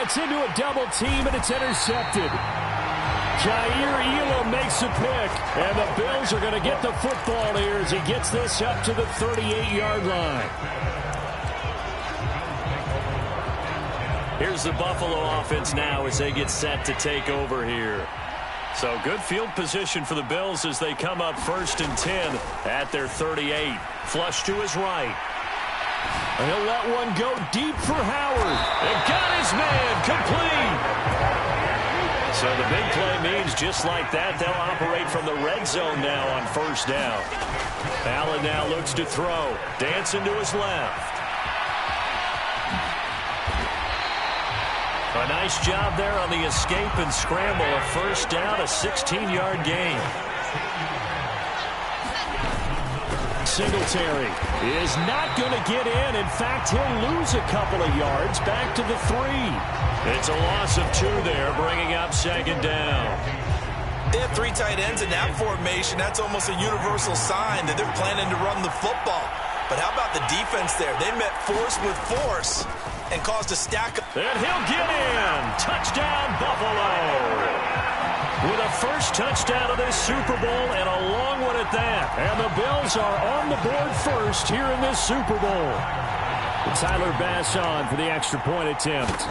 It's into a double team, and it's intercepted. Jair Elam makes a pick, and the Bills are going to get the football here as he gets this up to the 38-yard line. Here's the Buffalo offense now as they get set to take over here. So good field position for the Bills as they come up 1st and 10 at their 38. Flush to his right. He'll let one go deep for Howard. And got his man complete. So the big play means just like that, they'll operate from the red zone now on 1st down. Allen now looks to throw. Dancing to his left. A nice job there on the escape and scramble. A 1st down, a 16-yard gain. Singletary is not going to get in. In fact, he'll lose a couple of yards back to the 3. It's a loss of 2 there, bringing up 2nd down. They have 3 tight ends in that formation. That's almost a universal sign that they're planning to run the football. But how about the defense there? They met force with force and caused a stack of... And he'll get in. Touchdown, Buffalo. With a first touchdown of this Super Bowl and a long one at that. And the Bills are on the board first here in this Super Bowl. Tyler Bass on for the extra point attempt.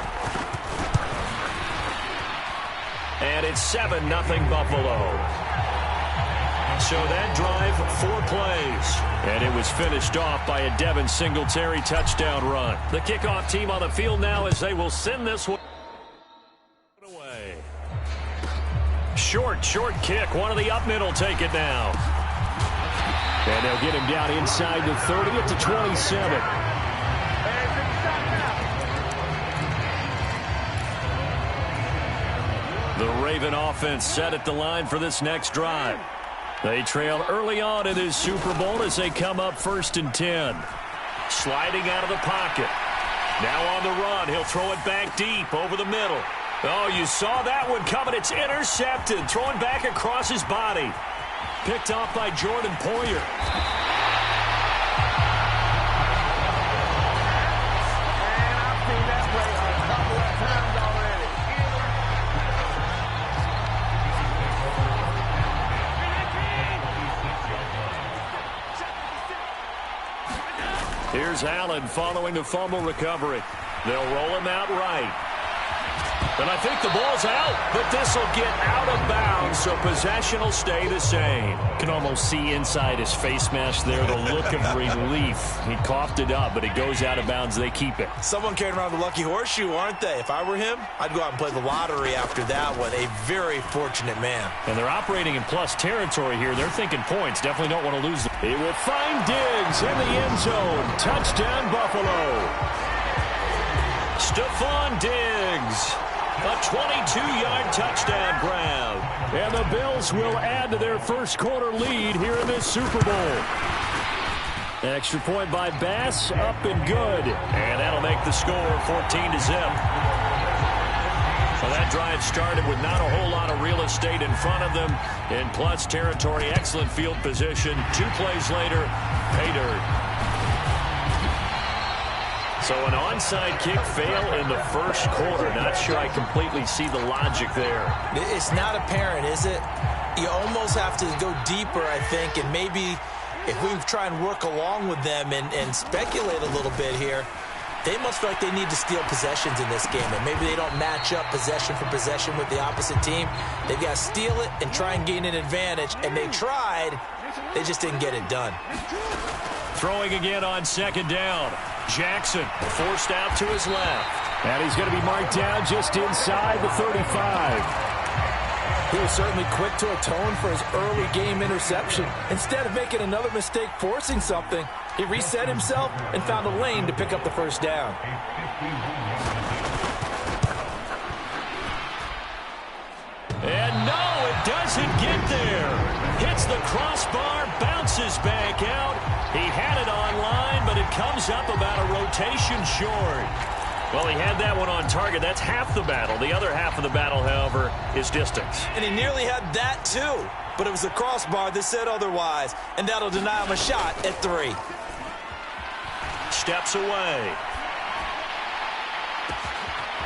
And it's 7-0 Buffalo. So that drive, 4 plays. And it was finished off by a Devin Singletary touchdown run. The kickoff team on the field now as they will send this one away. Short kick. One of the up mid will take it now. And they'll get him down inside the 30 at the 27. The Raven offense set at the line for this next drive. They trail early on in this Super Bowl as they come up 1st and 10. Sliding out of the pocket. Now on the run. He'll throw it back deep over the middle. Oh, you saw that one coming. It's intercepted. Throwing back across his body. Picked off by Jordan Poyer. Here's Allen following the fumble recovery. They'll roll him out right. And I think the ball's out, but this will get out of bounds, so possession will stay the same. You can almost see inside his face mask there the look of relief. He coughed it up, but it goes out of bounds. They keep it. Someone carrying around the lucky horseshoe, aren't they? If I were him, I'd go out and play the lottery after that one. A very fortunate man. And they're operating in plus territory here. They're thinking points. Definitely don't want to lose them. He will find Diggs in the end zone. Touchdown, Buffalo. Stephon Diggs. A 22-yard touchdown grab. And the Bills will add to their first quarter lead here in this Super Bowl. Extra point by Bass, up and good. And that'll make the score 14-0. Well, that drive started with not a whole lot of real estate in front of them. In plus territory, excellent field position. 2 plays later, pay dirt. So an onside kick fail in the first quarter. Not sure I completely see the logic there. It's not apparent, is it? You almost have to go deeper, I think, and maybe if we try and work along with them and speculate a little bit here, they must feel like they need to steal possessions in this game, and maybe they don't match up possession for possession with the opposite team. They've got to steal it and try and gain an advantage, and they tried. They just didn't get it done. Throwing again on 2nd down. Jackson forced out to his left. And he's going to be marked down just inside the 35. He was certainly quick to atone for his early game interception. Instead of making another mistake forcing something, he reset himself and found a lane to pick up the first down. And no, it doesn't get there. Hits the crossbar, bounces back out. He had it online, but it comes up about a rotation short. Well, he had that one on target. That's half the battle. The other half of the battle, however, is distance. And he nearly had that, too. But it was the crossbar that said otherwise. And that'll deny him a shot at 3. Steps away.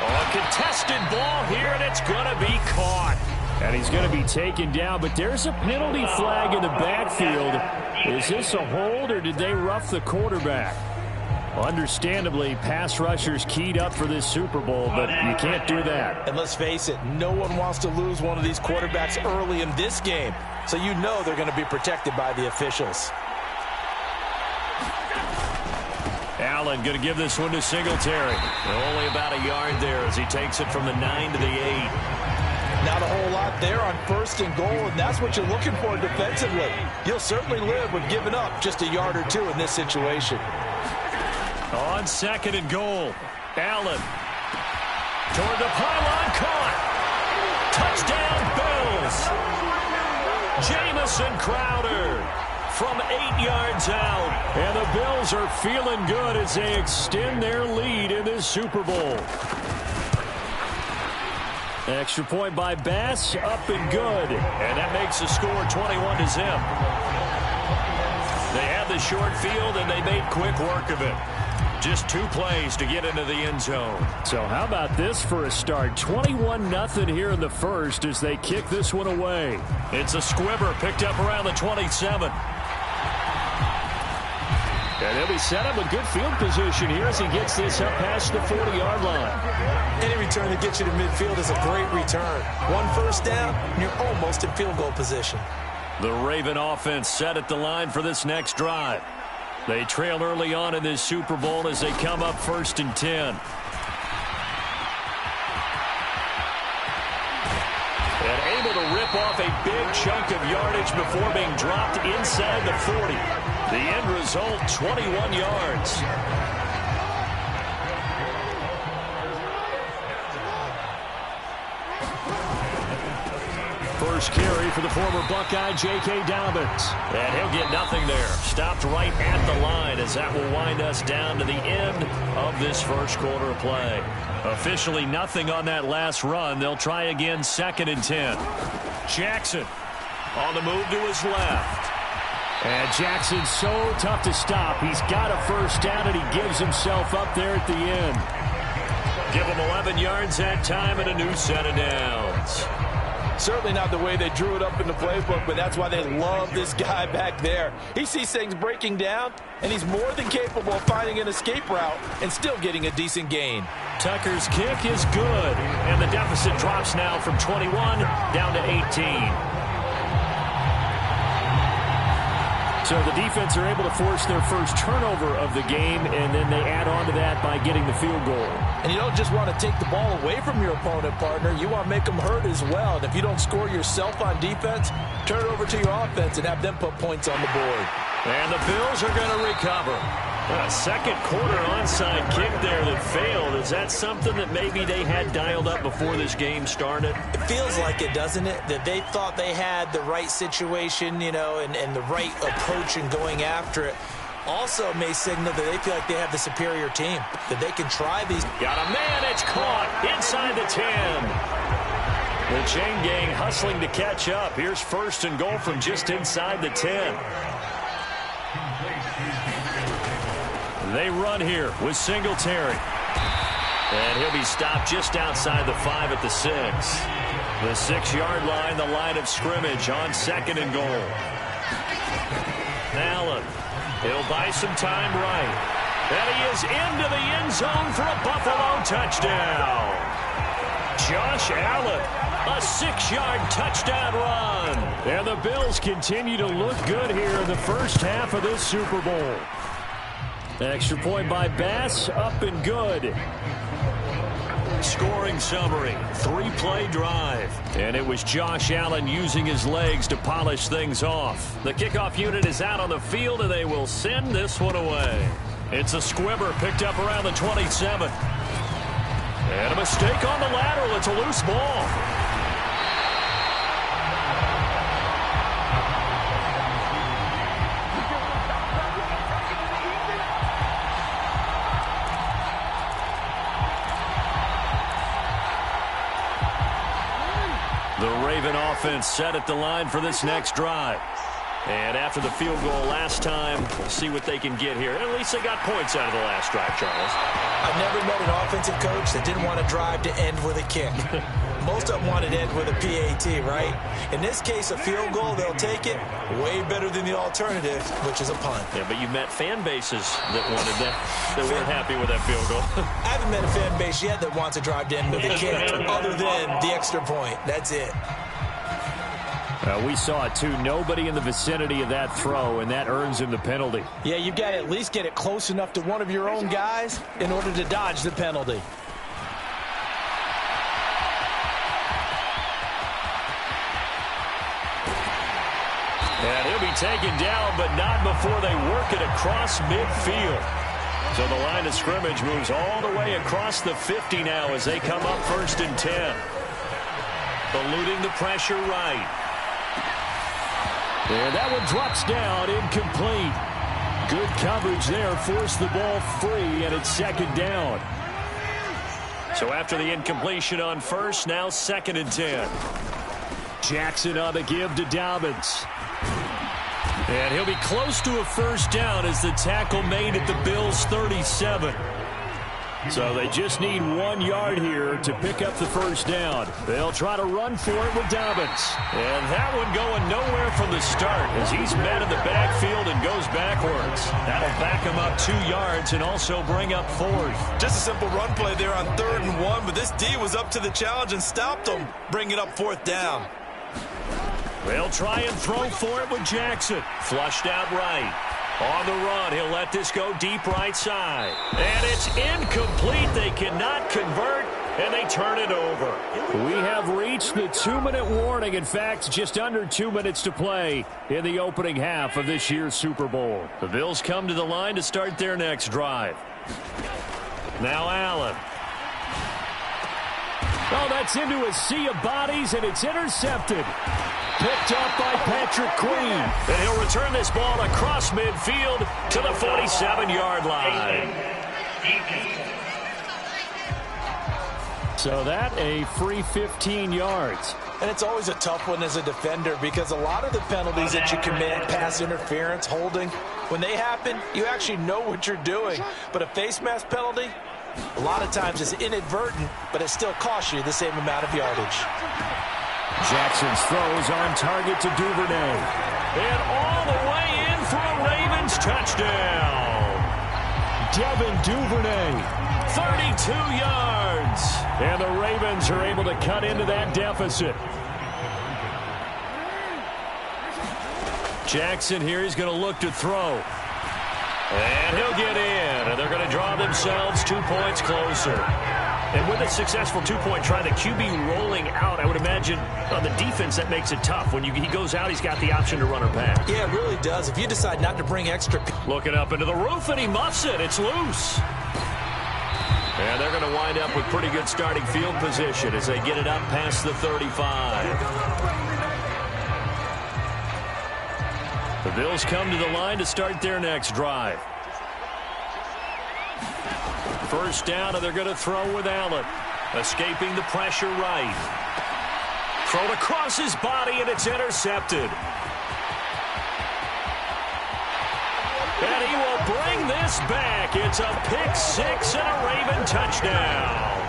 A contested ball here, and it's going to be caught. And he's going to be taken down, but there's a penalty flag in the backfield. Is this a hold, or did they rough the quarterback? Understandably, pass rushers keyed up for this Super Bowl, but you can't do that. And let's face it, no one wants to lose one of these quarterbacks early in this game. So you know they're going to be protected by the officials. Allen going to give this one to Singletary. Only about a yard there as he takes it from the 9 to the 8. Not a whole lot there on 1st and goal, and that's what you're looking for defensively. You'll certainly live with giving up just a yard or two in this situation. On 2nd and goal, Allen toward the pylon, caught. Touchdown, Bills. Jamison Crowder from 8 yards out. And the Bills are feeling good as they extend their lead in this Super Bowl. Extra point by Bass, up and good. And that makes the score 21-0. They had the short field, and they made quick work of it. Just 2 plays to get into the end zone. So how about this for a start? 21-0 here in the first as they kick this one away. It's a squibber picked up around the 27. And he'll be set up in good field position here as he gets this up past the 40-yard line. Any return that gets you to midfield is a great return. 1 first down, and you're almost in field goal position. The Raven offense set at the line for this next drive. They trail early on in this Super Bowl as they come up 1st and 10. And able to rip off a big chunk of yardage before being dropped inside the 40. The end result, 21 yards. First carry for the former Buckeye, J.K. Dobbins. And he'll get nothing there. Stopped right at the line as that will wind us down to the end of this first quarter of play. Officially nothing on that last run. They'll try again 2nd and 10. Jackson on the move to his left. And Jackson's so tough to stop. He's got a first down, and he gives himself up there at the end. Give him 11 yards that time and a new set of downs. Certainly not the way they drew it up in the playbook, but that's why they love this guy back there. He sees things breaking down, and he's more than capable of finding an escape route and still getting a decent gain. Tucker's kick is good, and the deficit drops now from 21 down to 18. So the defense are able to force their first turnover of the game, and then they add on to that by getting the field goal. And you don't just want to take the ball away from your opponent, partner. You want to make them hurt as well. And if you don't score yourself on defense, turn it over to your offense and have them put points on the board. And the Bills are going to recover. A second quarter onside kick there that failed. Is that something that maybe they had dialed up before this game started? It feels like it, doesn't it? That they thought they had the right situation, you know, and the right approach in going after it. Also may signal that they feel like they have the superior team, that they can try these. Got a man, it's caught inside the 10. The chain gang hustling to catch up. Here's 1st and goal from just inside the 10. They run here with Singletary. And he'll be stopped just outside the 5 at the 6. The 6-yard line, the line of scrimmage on 2nd and goal. Allen, he'll buy some time right. And he is into the end zone for a Buffalo touchdown. Josh Allen, a 6-yard touchdown run. And the Bills continue to look good here in the first half of this Super Bowl. Extra point by Bass, up and good. Scoring summary, 3-play drive. And it was Josh Allen using his legs to polish things off. The kickoff unit is out on the field, and they will send this one away. It's a squibber picked up around the 27. And a mistake on the lateral. It's a loose ball. The Raven offense set at the line for this next drive. And after the field goal last time, we'll see what they can get here. At least they got points out of the last drive, Charles. I've never met an offensive coach that didn't want to drive to end with a kick. Most of them wanted to end with a PAT, right? In this case, a field goal, they'll take it. Way better than the alternative, which is a punt. Yeah, but you met fan bases that wanted that, that weren't happy with that field goal. I haven't met a fan base yet that wants to drive to end with a kick other than the extra point. That's it. We saw it, too. Nobody in the vicinity of that throw, and that earns him the penalty. Yeah, you've got to at least get it close enough to one of your own guys in order to dodge the penalty. And he'll be taken down, but not before they work it across midfield. So the line of scrimmage moves all the way across the 50 now as they come up 1st and 10. Eluding the pressure right. And that one drops down, incomplete. Good coverage there, forced the ball free, and it's 2nd down. So after the incompletion on first, now 2nd and 10. Jackson on the give to Dobbins. And he'll be close to a 1st down as the tackle made at the Bills' 37. So they just need 1 yard here to pick up the 1st down. They'll try to run for it with Dobbins. And that one going nowhere from the start as he's met in the backfield and goes backwards. That'll back him up 2 yards and also bring up 4th. Just a simple run play there on 3rd and 1, but this D was up to the challenge and stopped him, bringing up 4th down. They'll try and throw for it with Jackson. Flushed out right. On the run, he'll let this go deep right side. And it's incomplete. They cannot convert, and they turn it over. We have reached the 2-minute warning. In fact, just under 2 minutes to play in the opening half of this year's Super Bowl. The Bills come to the line to start their next drive. Now Allen. Oh, that's into a sea of bodies, and it's intercepted. Picked up by Patrick Queen. And he'll return this ball across midfield to the 47-yard line. So that a free 15 yards. And it's always a tough one as a defender because a lot of the penalties that you commit, pass interference, holding, when they happen, you actually know what you're doing. But a face mask penalty, a lot of times it's inadvertent, but it still costs you the same amount of yardage. Jackson's throws on target to Duvernay. And all the way in for a Ravens touchdown. Devin Duvernay. 32 yards. And the Ravens are able to cut into that deficit. Jackson here, he's going to look to throw. And he'll get in. And they're going to draw themselves 2 points closer. And with a successful 2-point try, the QB rolling out, I would imagine on the defense that makes it tough. When he goes out, he's got the option to run or pass. Yeah, it really does. If you decide not to bring extra... Looking up into the roof, and he muffs it. It's loose. And they're going to wind up with pretty good starting field position as they get it up past the 35. The Bills come to the line to start their next drive. 1st down, and they're going to throw with Allen. Escaping the pressure right. Thrown across his body, and it's intercepted. And he will bring this back. It's a pick 6 and a Raven touchdown.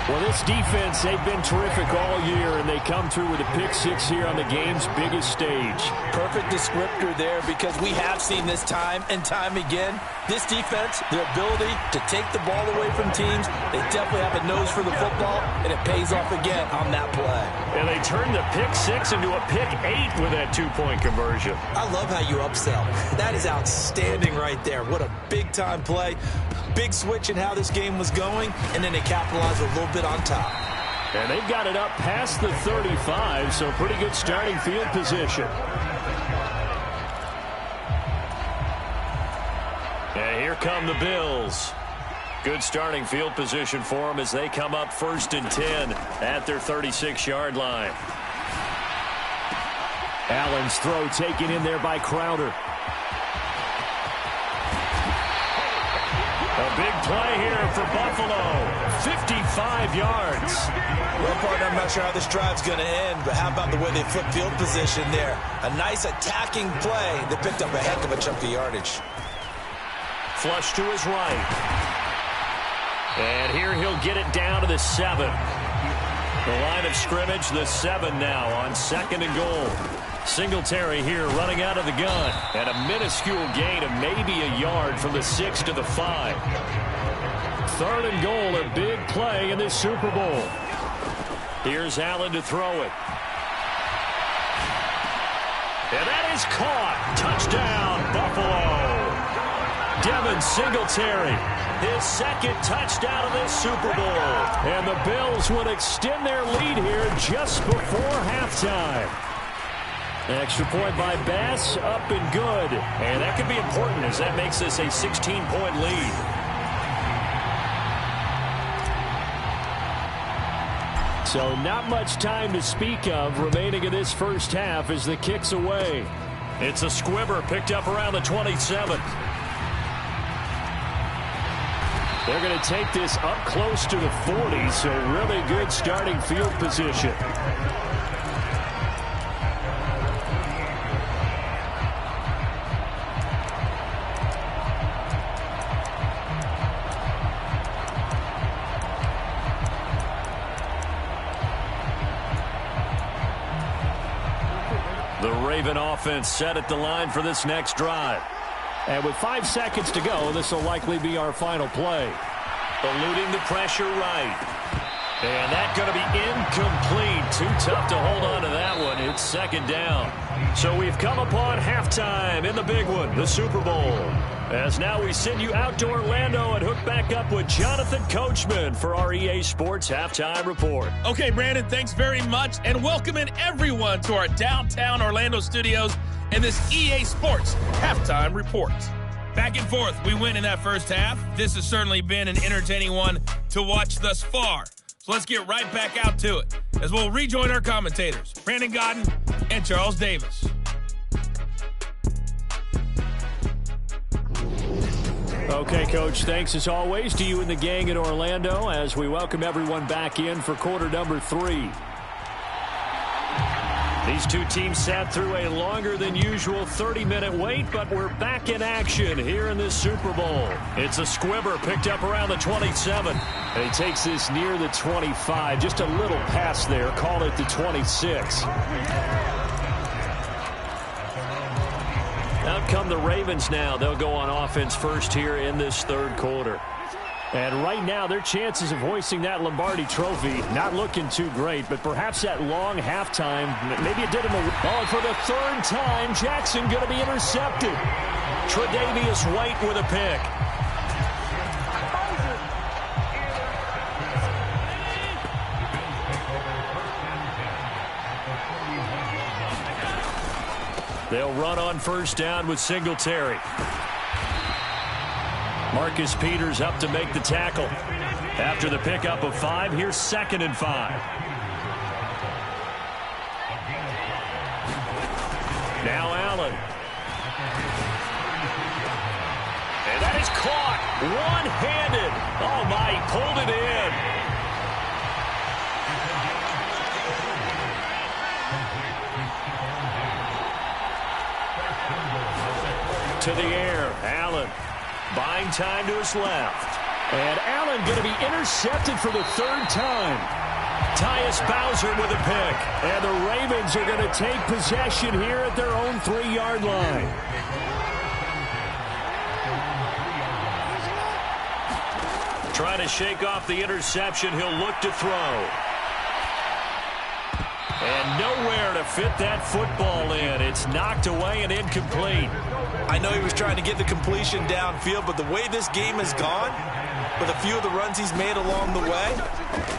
Well, this defense, they've been terrific all year, and they come through with a pick 6 here on the game's biggest stage. Perfect descriptor there because we have seen this time and time again. This defense, their ability to take the ball away from teams, they definitely have a nose for the football, and it pays off again on that play. And they turn the pick 6 into a pick 8 with that 2-point conversion. I love how you upsell. That is outstanding right there. What a big-time play. Big switch in how this game was going, and then they capitalized a little bit on top. And they've got it up past the 35, so pretty good starting field position. And here come the Bills. Good starting field position for them as they come up 1st and 10 at their 36-yard line. Allen's throw taken in there by Crowder. A big play here for Buffalo. 55 yards. Well, partner, I'm not sure how this drive's going to end, but how about the way they flip field position there? A nice attacking play. They picked up a heck of a chunk of yardage. Flush to his right. And here he'll get it down to the 7. The line of scrimmage, the 7 now on 2nd and goal. Singletary here running out of the gun. And a minuscule gain of maybe a yard from the 6 to the 5. 3rd and goal, a big play in this Super Bowl. Here's Allen to throw it. And that is caught. Touchdown, Buffalo. Devin Singletary, his 2nd touchdown of this Super Bowl. And the Bills would extend their lead here just before halftime. Extra point by Bass, up and good. And that could be important as that makes this a 16-point lead. So not much time to speak of remaining in this first half as the kick's away. It's a squibber picked up around the 27. They're going to take this up close to the 40, so really good starting field position. The Raven offense set at the line for this next drive. And with 5 seconds to go, this will likely be our final play. Eluding the pressure right. And that's going to be incomplete. Too tough to hold on to that one. It's 2nd down. So we've come upon halftime in the big one, the Super Bowl. As now we send you out to Orlando and hook back up with Jonathan Coachman for our EA Sports Halftime Report. Okay, Brandon, thanks very much. And welcome in everyone to our downtown Orlando studios and this EA Sports Halftime Report. Back and forth, we win in that first half. This has certainly been an entertaining one to watch thus far. So let's get right back out to it as we'll rejoin our commentators, Brandon Godden and Charles Davis. Okay, Coach, thanks as always to you and the gang in Orlando as we welcome everyone back in for quarter number 3. These two teams sat through a longer than usual 30-minute wait, but we're back in action here in this Super Bowl. It's a squibber picked up around the 27. And he takes this near the 25. Just a little pass there. Call it the 26. Out come the Ravens now. They'll go on offense first here in this 3rd quarter. And right now, their chances of hoisting that Lombardi trophy not looking too great, but perhaps that long halftime, maybe it did him a... Oh, for the 3rd time, Jackson going to be intercepted. Tre'Davious White with a pick. They'll run on first down with Singletary. Marcus Peters up to make the tackle. After the pickup of 5, here's 2nd and 5. Now Allen. And that is caught. One-handed. Oh, my, he pulled it in. To the air, Allen. Buying time to his left. And Allen going to be intercepted for the 3rd time. Tyus Bowser with a pick. And the Ravens are going to take possession here at their own 3-yard line. Trying to shake off the interception. He'll look to throw. And nowhere to fit that football in. It's knocked away and incomplete. I know he was trying to get the completion downfield, but the way this game has gone, with a few of the runs he's made along the way,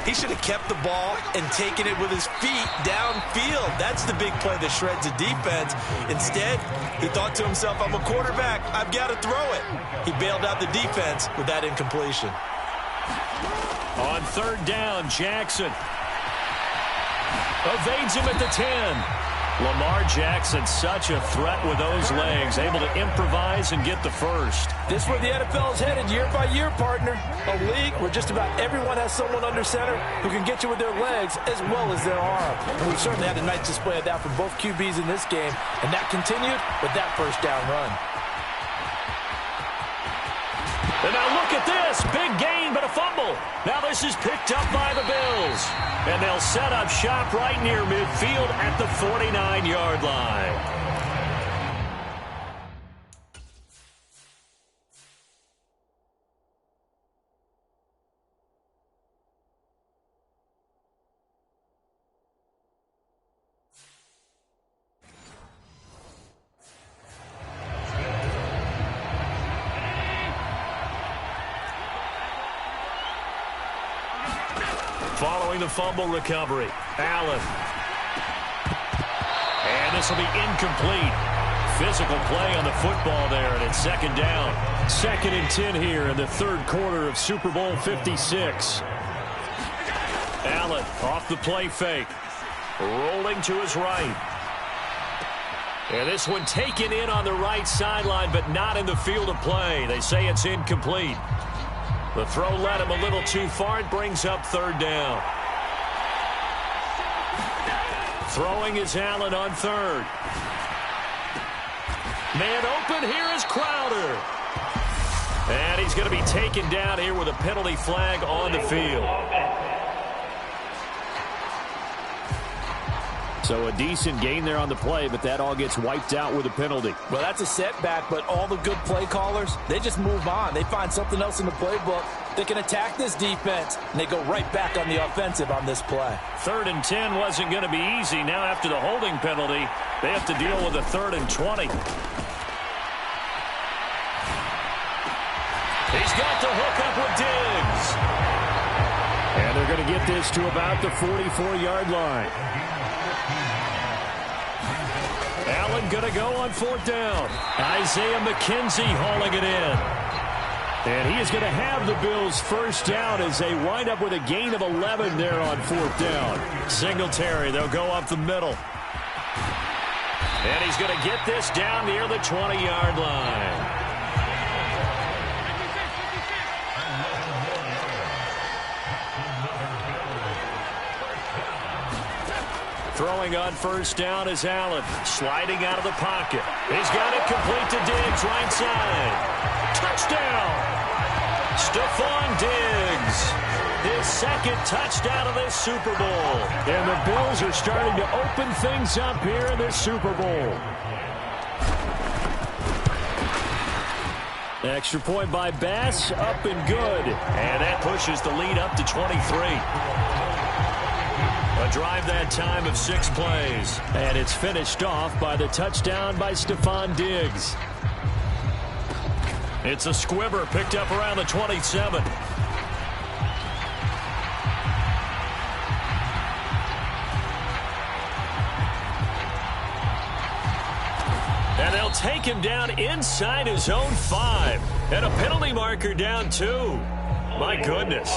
he should have kept the ball and taken it with his feet downfield. That's the big play that shreds the defense. Instead, he thought to himself, I'm a quarterback. I've got to throw it. He bailed out the defense with that incompletion. On 3rd down, Jackson evades him at the 10. Lamar Jackson, such a threat with those legs, able to improvise and get the first. This is where the NFL is headed year by year, partner. A league where just about everyone has someone under center who can get you with their legs as well as their arm. And we certainly had a nice display of that from both QBs in this game, and that continued with that first down run. And now look at this. Big gain, but a fumble. Now this is picked up by the Bills. And they'll set up shop right near midfield at the 49-yard line. Following the fumble recovery, Allen. And this will be incomplete. Physical play on the football there, and it's second down. 2nd and 10 here in the third quarter of Super Bowl 56. Allen off the play fake. Rolling to his right. And this one taken in on the right sideline, but not in the field of play. They say it's incomplete. The throw led him a little too far. It brings up third down. Throwing is Allen on third. Man open, here is Crowder. And he's going to be taken down here with a penalty flag on the field. So a decent gain there on the play, but that all gets wiped out with a penalty. Well, that's a setback, but all the good play callers, they just move on. They find something else in the playbook. They can attack this defense, and they go right back on the offensive on this play. 3rd and 10 wasn't going to be easy. Now after the holding penalty, they have to deal with a 3rd and 20. He's got the hook up with Diggs. And they're going to get this to about the 44-yard line. Allen going to go on 4th down. Isaiah McKenzie hauling it in. And he is going to have the Bills first down as they wind up with a gain of 11 there on 4th down. Singletary, they'll go up the middle. And he's going to get this down near the 20-yard line. Throwing on first down is Allen. Sliding out of the pocket. He's got it complete to Diggs, right side. Touchdown! Stephon Diggs. His 2nd touchdown of this Super Bowl. And the Bills are starting to open things up here in this Super Bowl. Extra point by Bass, up and good. And that pushes the lead up to 23. A drive that time of 6 plays. And it's finished off by the touchdown by Stephon Diggs. It's a squibber picked up around the 27. And they'll take him down inside his own 5. And a penalty marker down 2. My goodness.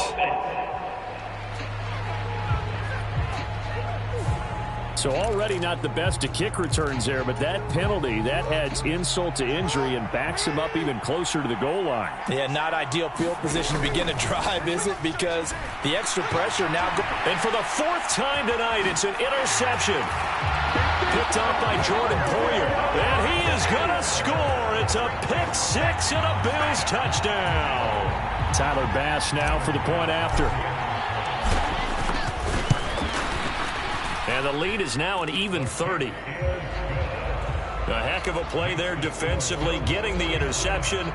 So already not the best of kick returns there, but that penalty, that adds insult to injury and backs him up even closer to the goal line. Yeah, not ideal field position to begin a drive, is it? Because the extra pressure now. And for the 4th time tonight, it's an interception. Picked off by Jordan Poyer. And he is going to score. It's a pick 6 and a Bills touchdown. Tyler Bass now for the point after. And the lead is now an even 30. A heck of a play there defensively, getting the interception,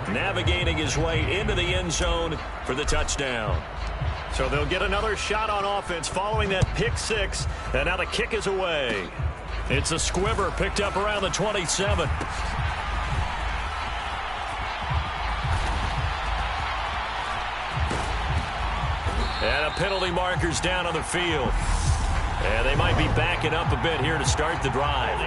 navigating his way into the end zone for the touchdown. So they'll get another shot on offense following that pick 6, and now the kick is away. It's a squibber picked up around the 27. And a penalty marker's down on the field. And they might be backing up a bit here to start the drive.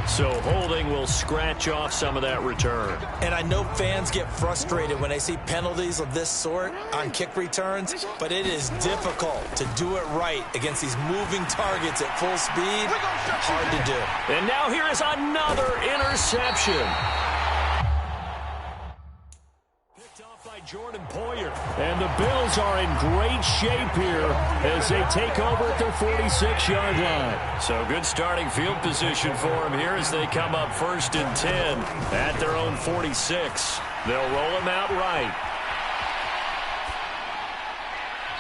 So holding will scratch off some of that return. And I know fans get frustrated when they see penalties of this sort on kick returns, but it is difficult to do it right against these moving targets at full speed. Hard to do. And now here is another interception. Picked off by Jordan Poyer. And the Bills are in great shape here as they take over at their 46-yard line. So good starting field position for them here as they come up 1st and 10 at their own 46. They'll roll him out right.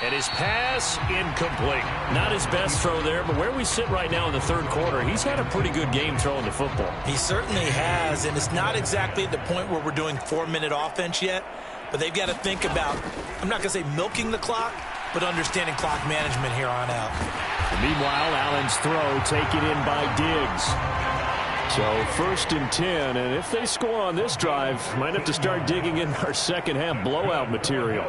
And his pass incomplete. Not his best throw there, but where we sit right now in the third quarter, he's had a pretty good game throwing the football. He certainly has, and it's not exactly at the point where we're doing 4-minute offense yet, but they've got to think about, I'm not going to say milking the clock, but understanding clock management here on out. Meanwhile, Allen's throw taken in by Diggs. So 1st and 10, and if they score on this drive, might have to start digging in our second half blowout material.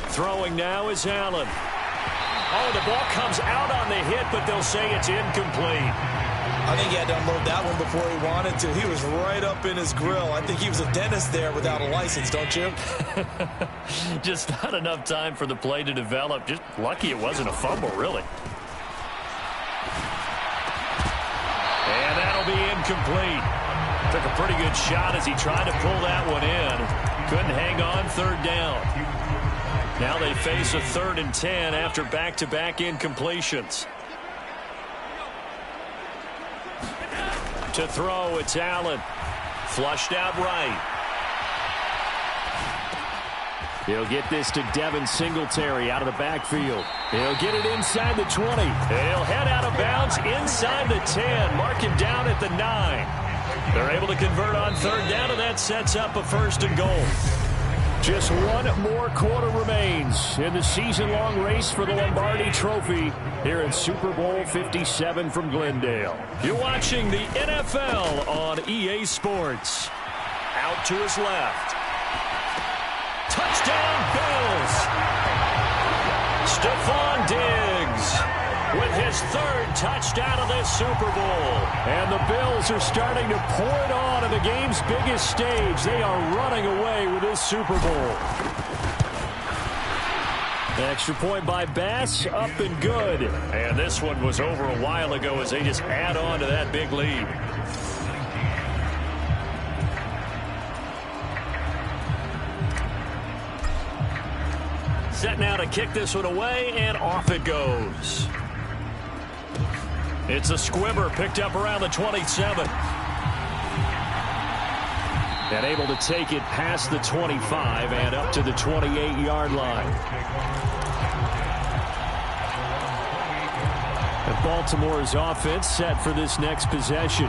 Throwing now is Allen. Oh, the ball comes out on the hit, but they'll say it's incomplete. I think he had to unload that one before he wanted to. He was right up in his grill. I think he was a dentist there without a license, don't you? Just not enough time for the play to develop. Just lucky it wasn't a fumble, really. And that'll be incomplete. Took a pretty good shot as he tried to pull that one in. Couldn't hang on 3rd down. Now they face a 3rd and 10 after back-to-back incompletions. To throw, it's Allen. Flushed out right. He'll get this to Devin Singletary out of the backfield. He'll get it inside the 20. He'll head out of bounds inside the 10. Mark him down at the 9. They're able to convert on 3rd down, and that sets up a 1st and goal. Just one more quarter remains in the season-long race for the Lombardi Trophy here in Super Bowl 57 from Glendale. You're watching the NFL on EA Sports. Out to his left. Touchdown, Bills! Stephon Diggs with his 3rd touchdown of this Super Bowl. And the Bills are starting to pour it on the game's biggest stage. They are running away with this Super Bowl. Extra point by Bass, up and good. And this one was over a while ago as they just add on to that big lead. Set now to kick this one away, and off it goes. It's a squibber picked up around the 27. And able to take it past the 25 and up to the 28-yard line. And Baltimore's offense set for this next possession.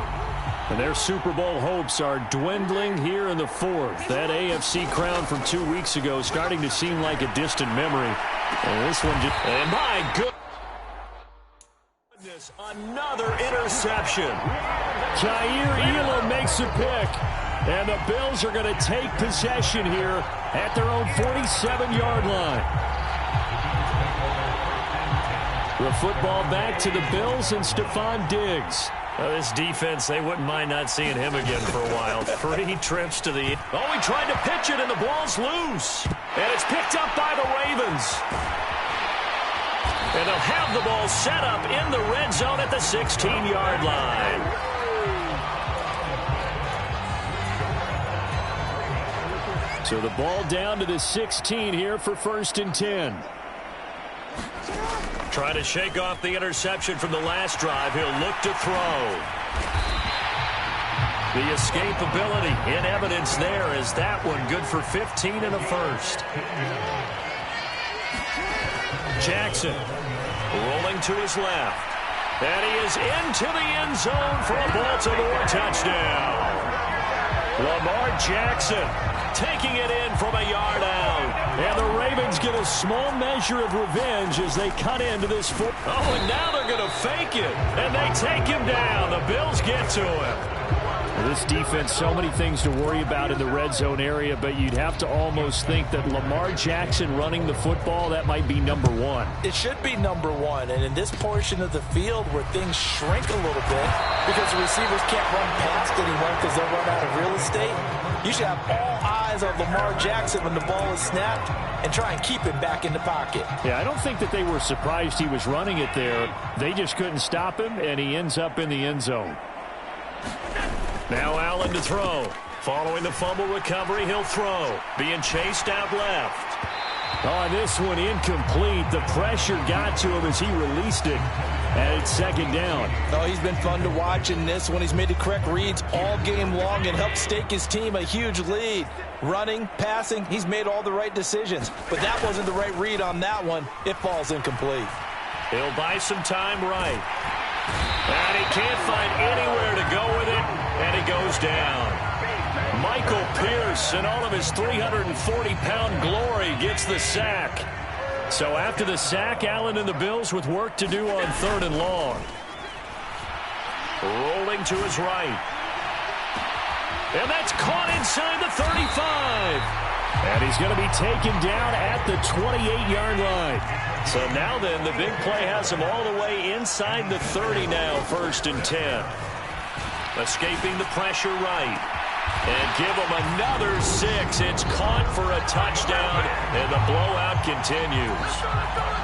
And their Super Bowl hopes are dwindling here in the 4th. That AFC crown from 2 weeks ago starting to seem like a distant memory. And this one just... And my goodness, another interception. Jair Elam makes a pick. And the Bills are going to take possession here at their own 47-yard line. The football back to the Bills and Stephon Diggs. Well, this defense, they wouldn't mind not seeing him again for a while. 3 trips to the... Oh, he tried to pitch it, and the ball's loose. And it's picked up by the Ravens. And they'll have the ball set up in the red zone at the 16-yard line. So the ball down to the 16 here for 1st and 10. Trying to shake off the interception from the last drive. He'll look to throw. The escapability in evidence there is that one good for 15 and a 1st. Jackson rolling to his left. And he is into the end zone for a Baltimore touchdown. Lamar Jackson taking it in from a yard out. And the Ravens get a small measure of revenge as they cut into this. Oh, and now they're going to fake it. And they take him down. The Bills get to him. This defense, so many things to worry about in the red zone area, but you'd have to almost think that Lamar Jackson running the football, that might be number one. It should be number one, and in this portion of the field where things shrink a little bit because the receivers can't run past anyone because they'll run out of real estate, you should have all eyes on Lamar Jackson when the ball is snapped and try and keep him back in the pocket. Yeah, I don't think that they were surprised he was running it there. They just couldn't stop him, and he ends up in the end zone. Now Allen to throw. Following the fumble recovery, he'll throw. Being chased out left. Oh, this one incomplete. The pressure got to him as he released it. And it's second down. Oh, he's been fun to watch in this one. He's made the correct reads all game long and helped stake his team a huge lead. Running, passing, he's made all the right decisions. But that wasn't the right read on that one. It falls incomplete. He'll buy some time right. And he can't find anywhere to go with it, and it goes down. Michael Pierce, in all of his 340-pound glory, gets the sack. So after the sack, Allen and the Bills with work to do on 3rd and long. Rolling to his right. And that's caught inside the 35. And he's going to be taken down at the 28-yard line. So now then, the big play has him all the way inside the 30 now, 1st and 10. Escaping the pressure right. And give him another 6. It's caught for a touchdown, and the blowout continues.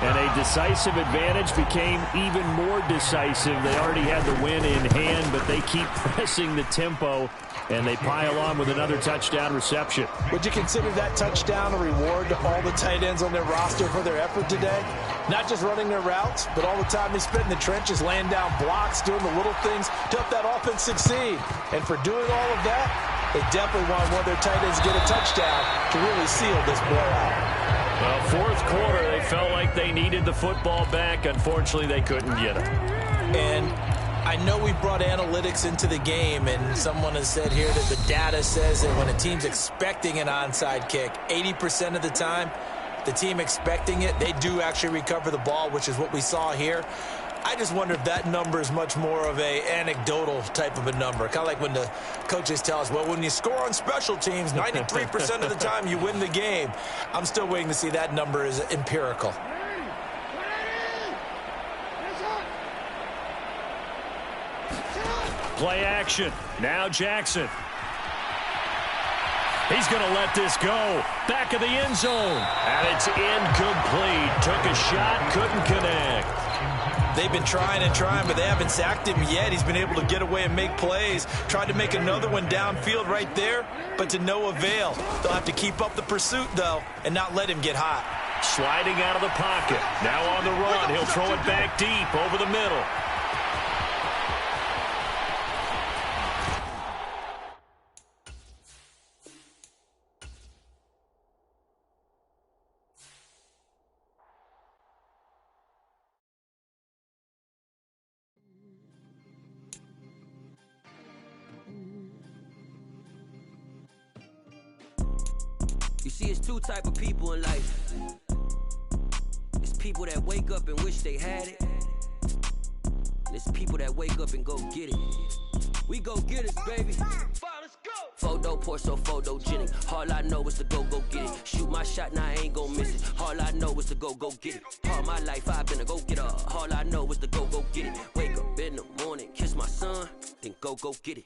And a decisive advantage became even more decisive. They already had the win in hand, but they keep pressing the tempo, and they pile on with another touchdown reception. Would you consider that touchdown a reward to all the tight ends on their roster for their effort today? Not just running their routes, but all the time they spent in the trenches, laying down blocks, doing the little things to help that offense succeed. And for doing all of that, they definitely want one of their tight ends to get a touchdown to really seal this blowout. Well, 4th quarter, they felt like they needed the football back. Unfortunately, they couldn't get it. And I know we brought analytics into the game, and someone has said here that the data says that when a team's expecting an onside kick, 80% of the time, the team expecting it, they do actually recover the ball, which is what we saw here. I just wonder if that number is much more of a anecdotal type of a number. Kind of like when the coaches tell us, well, when you score on special teams, 93% of the time you win the game. I'm still waiting to see that number is empirical. Play action. Now Jackson. He's going to let this go. Back of the end zone. And it's incomplete. Took a shot, couldn't connect. They've been trying and trying, but they haven't sacked him yet. He's been able to get away and make plays. Tried to make another one downfield right there, but to no avail. They'll have to keep up the pursuit, though, and not let him get hot. Sliding out of the pocket. Now on the run. He'll throw it back deep over the middle. You see, it's two type of people in life. It's people that wake up and wish they had it. And it's people that wake up and go get it. We go get it, baby. Photo pour so photogenic. All I know is to go get it. Shoot my shot, now I ain't gon' miss it. All I know is to go get it. All my life I've been a go getter. All I know is to go get it. Wake up in the morning, kiss my son, then go get it.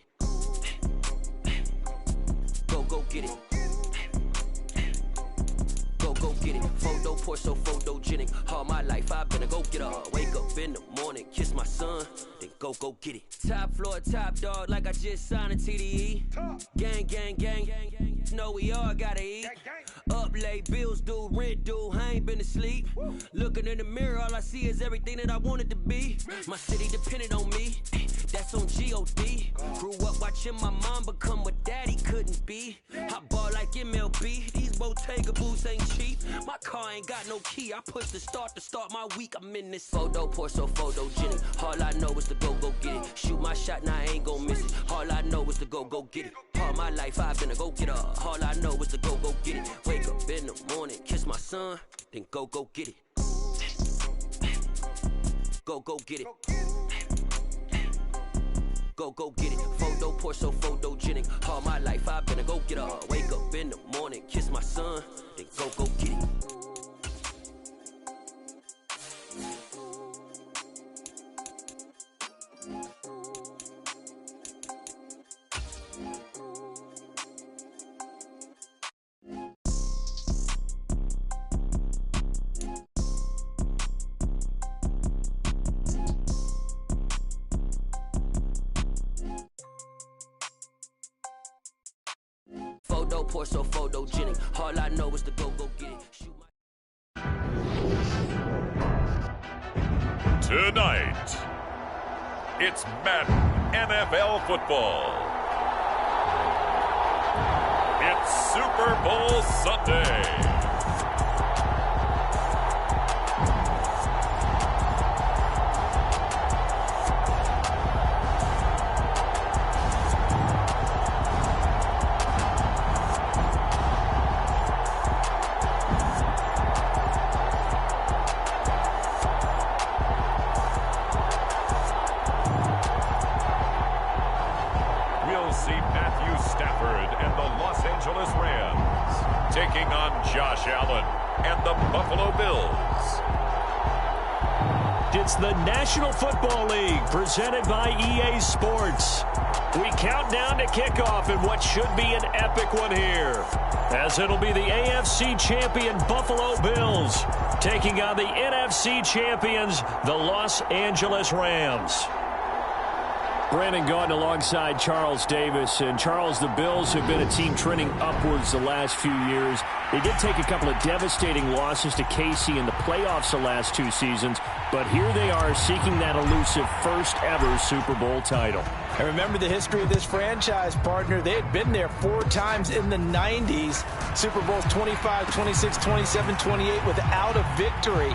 Go get it. Go get it. Photo pour so photogenic. All my life I've been a go getter. Wake up in the morning, kiss my son, then go get it. Top floor, top dog, like I just signed a TDE. Gang, gang, gang, gang, gang. Know we all gotta eat. Up late, bills due, rent due, I ain't been asleep. Looking in the mirror, all I see is everything that I wanted to be. My city depended on me, that's on G.O.D. Grew up watching my mom become what daddy couldn't be. I ball like MLB, these Bottega boots ain't cheap. My car ain't got no key, I push the start to start my week. I'm in this photo pour so photogenic. All I know is to go get it. Shoot my shot, now I ain't gon' miss it. All I know is to go get it. All my life I've been a go getter. All I know is to go get it. Wake up in the morning, kiss my son, then go get it. Go get it. go get it. Photo poor, so photogenic. All my life I've been a go getter. Wake up in the morning, kiss my son, then go get it. Photo poor, so photogenic. All I know is to go get it. Tonight, it's Madden NFL football. It's Super Bowl Sunday. Taking on Josh Allen and the Buffalo Bills. It's the National Football League presented by EA Sports. We count down to kickoff in what should be an epic one here, as it'll be the AFC champion Buffalo Bills taking on the NFC champions, the Los Angeles Rams. Brandon Gaudin alongside Charles Davis. And Charles, the Bills have been a team trending upwards the last few years. They did take a couple of devastating losses to KC in the playoffs the last 2 seasons, but here they are seeking that elusive first ever Super Bowl title. And remember the history of this franchise, partner. They had been there 4 times in the 90s. Super Bowls 25, 26, 27, 28 without a victory.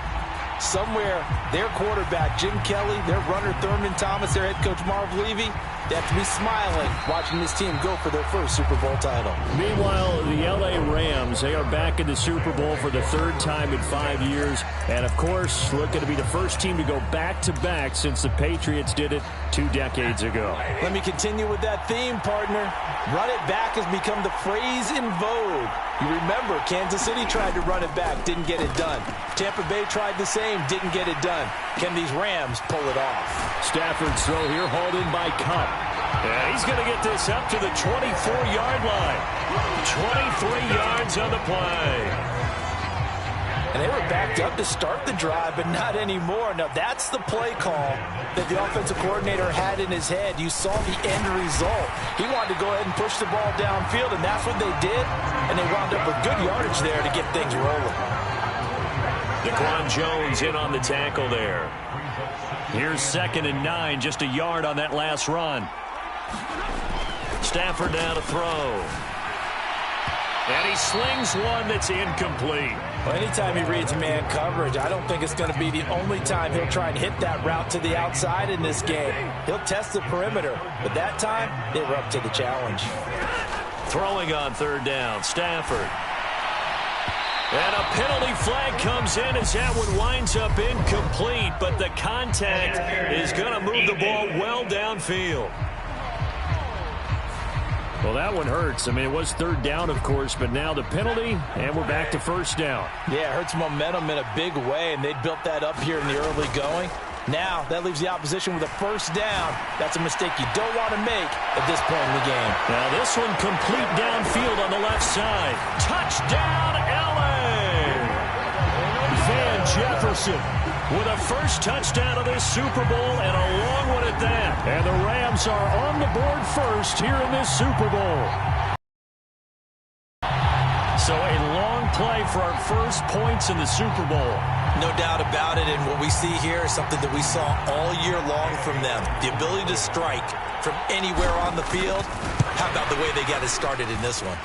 Somewhere, their quarterback, Jim Kelly, their runner, Thurman Thomas, their head coach, Marv Levy, they have to be smiling watching this team go for their first Super Bowl title. Meanwhile, the LA Rams, they are back in the Super Bowl for the 3rd time in 5 years. And, of course, looking to be the first team to go back-to-back since the Patriots did it 2 decades ago. Let me continue with that theme, partner. Run it back has become the phrase in vogue. You remember, Kansas City tried to run it back, didn't get it done. Tampa Bay tried the same, didn't get it done. Can these Rams pull it off? Stafford's throw here hauled in by Cup. And he's going to get this up to the 24-yard line. 23 yards on the play. And they were backed up to start the drive, but not anymore. Now, that's the play call that the offensive coordinator had in his head. You saw the end result. He wanted to go ahead and push the ball downfield, and that's what they did. And they wound up with good yardage there to get things rolling. Daquan Jones in on the tackle there. Here's 2nd and 9, just a yard on that last run. Stafford now to throw. And he slings one that's incomplete. Well, anytime he reads man coverage, I don't think it's going to be the only time he'll try and hit that route to the outside in this game. He'll test the perimeter, but that time, they were up to the challenge. Throwing on 3rd down, Stafford. And a penalty flag comes in as that one winds up incomplete, but the contact is going to move the ball well downfield. Well, that one hurts. I mean, it was 3rd down, of course, but now the penalty, and we're back to 1st down. Yeah, it hurts momentum in a big way, and they built that up here in the early going. Now, that leaves the opposition with a 1st down. That's a mistake you don't want to make at this point in the game. Now, this one complete downfield on the left side. Touchdown, L.A. Van Jefferson with a first touchdown of this Super Bowl, and a long one at that. And the Rams are on the board first here in this Super Bowl. So a long play for our first points in the Super Bowl. No doubt about it, and what we see here is something that we saw all year long from them. The ability to strike from anywhere on the field. How about the way they got it started in this one?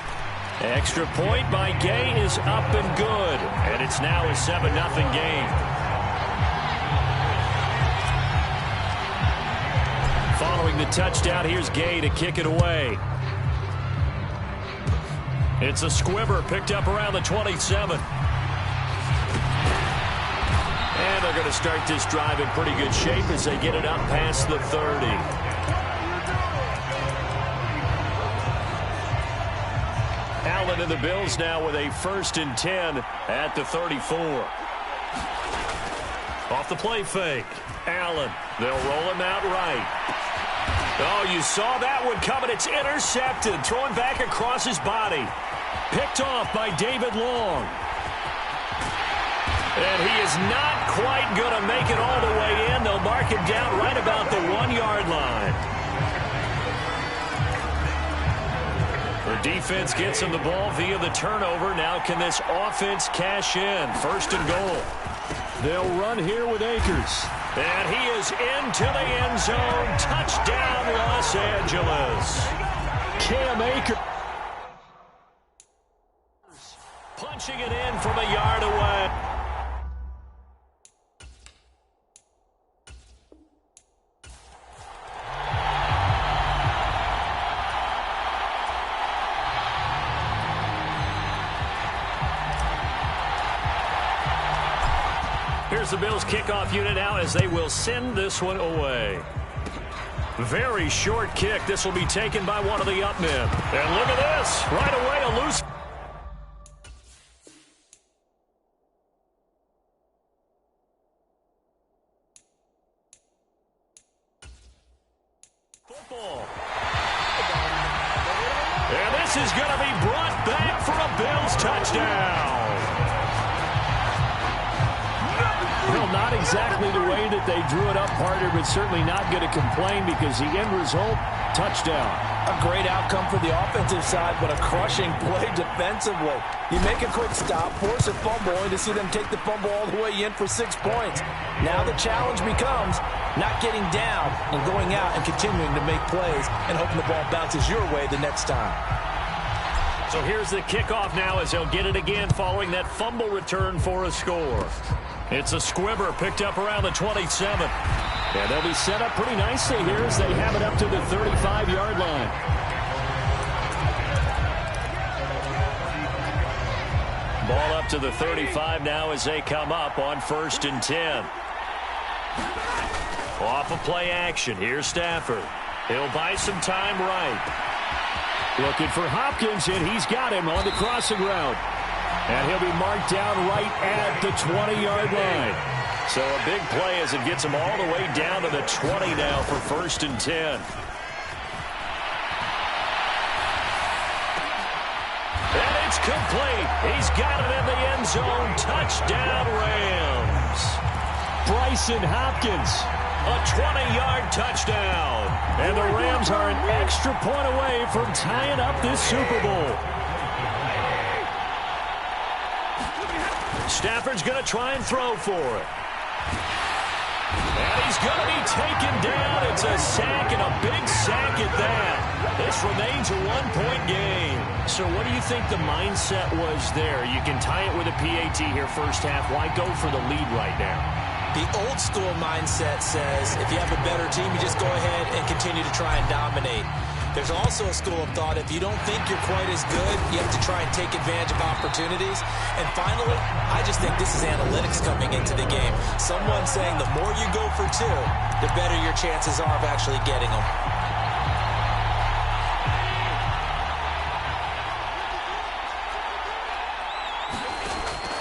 Extra point by Gay is up and good. And it's now a 7-0 game. Following the touchdown, here's Gay to kick it away. It's a squibber picked up around the 27. And they're going to start this drive in pretty good shape as they get it up past the 30. Allen and the Bills now with a 1st and 10 at the 34. Off the play fake. Allen. They'll roll him out right. Oh, you saw that one coming. It's intercepted. Thrown back across his body. Picked off by David Long. And he is not quite going to make it all the way in. They'll mark him down right about the 1-yard line. The defense gets him the ball via the turnover. Now can this offense cash in? 1st and goal. They'll run here with Akers. And he is into the end zone. Touchdown, Los Angeles. Cam Akers. Punching it in from a yard away. Here's the Bills kickoff unit now as they will send this one away. Very short kick. This will be taken by one of the up men. And look at this. Right away, a loose. Football. And this is going to be brought back for a Bills touchdown. Well, not exactly the way that they drew it up, partner, but certainly not going to complain because the end result, touchdown. A great outcome for the offensive side, but a crushing play defensively. You make a quick stop, force a fumble, only to see them take the fumble all the way in for 6 points. Now the challenge becomes not getting down and going out and continuing to make plays and hoping the ball bounces your way the next time. So here's the kickoff now as they'll get it again following that fumble return for a score. It's a squibber picked up around the 27. And they'll be set up pretty nicely here as they have it up to the 35-yard line. Ball up to the 35 now as they come up on 1st and 10. Off of play action. Here's Stafford. He'll buy some time right. Looking for Hopkins, and he's got him on the crossing route. And he'll be marked down right at the 20-yard line. So a big play as it gets him all the way down to the 20 now for 1st and 10. And it's complete. He's got it in the end zone. Touchdown, Rams. Bryson Hopkins. A 20-yard touchdown. And the Rams are an extra point away from tying up this Super Bowl. Stafford's going to try and throw for it. And he's going to be taken down. It's a sack, and a big sack at that. This remains a 1-point game. So what do you think the mindset was there? You can tie it with a PAT here first half. Why go for the lead right now? The old school mindset says if you have a better team, you just go ahead and continue to try and dominate. There's also a school of thought, if you don't think you're quite as good, you have to try and take advantage of opportunities. And finally, I just think this is analytics coming into the game. Someone saying the more you go for 2, the better your chances are of actually getting them.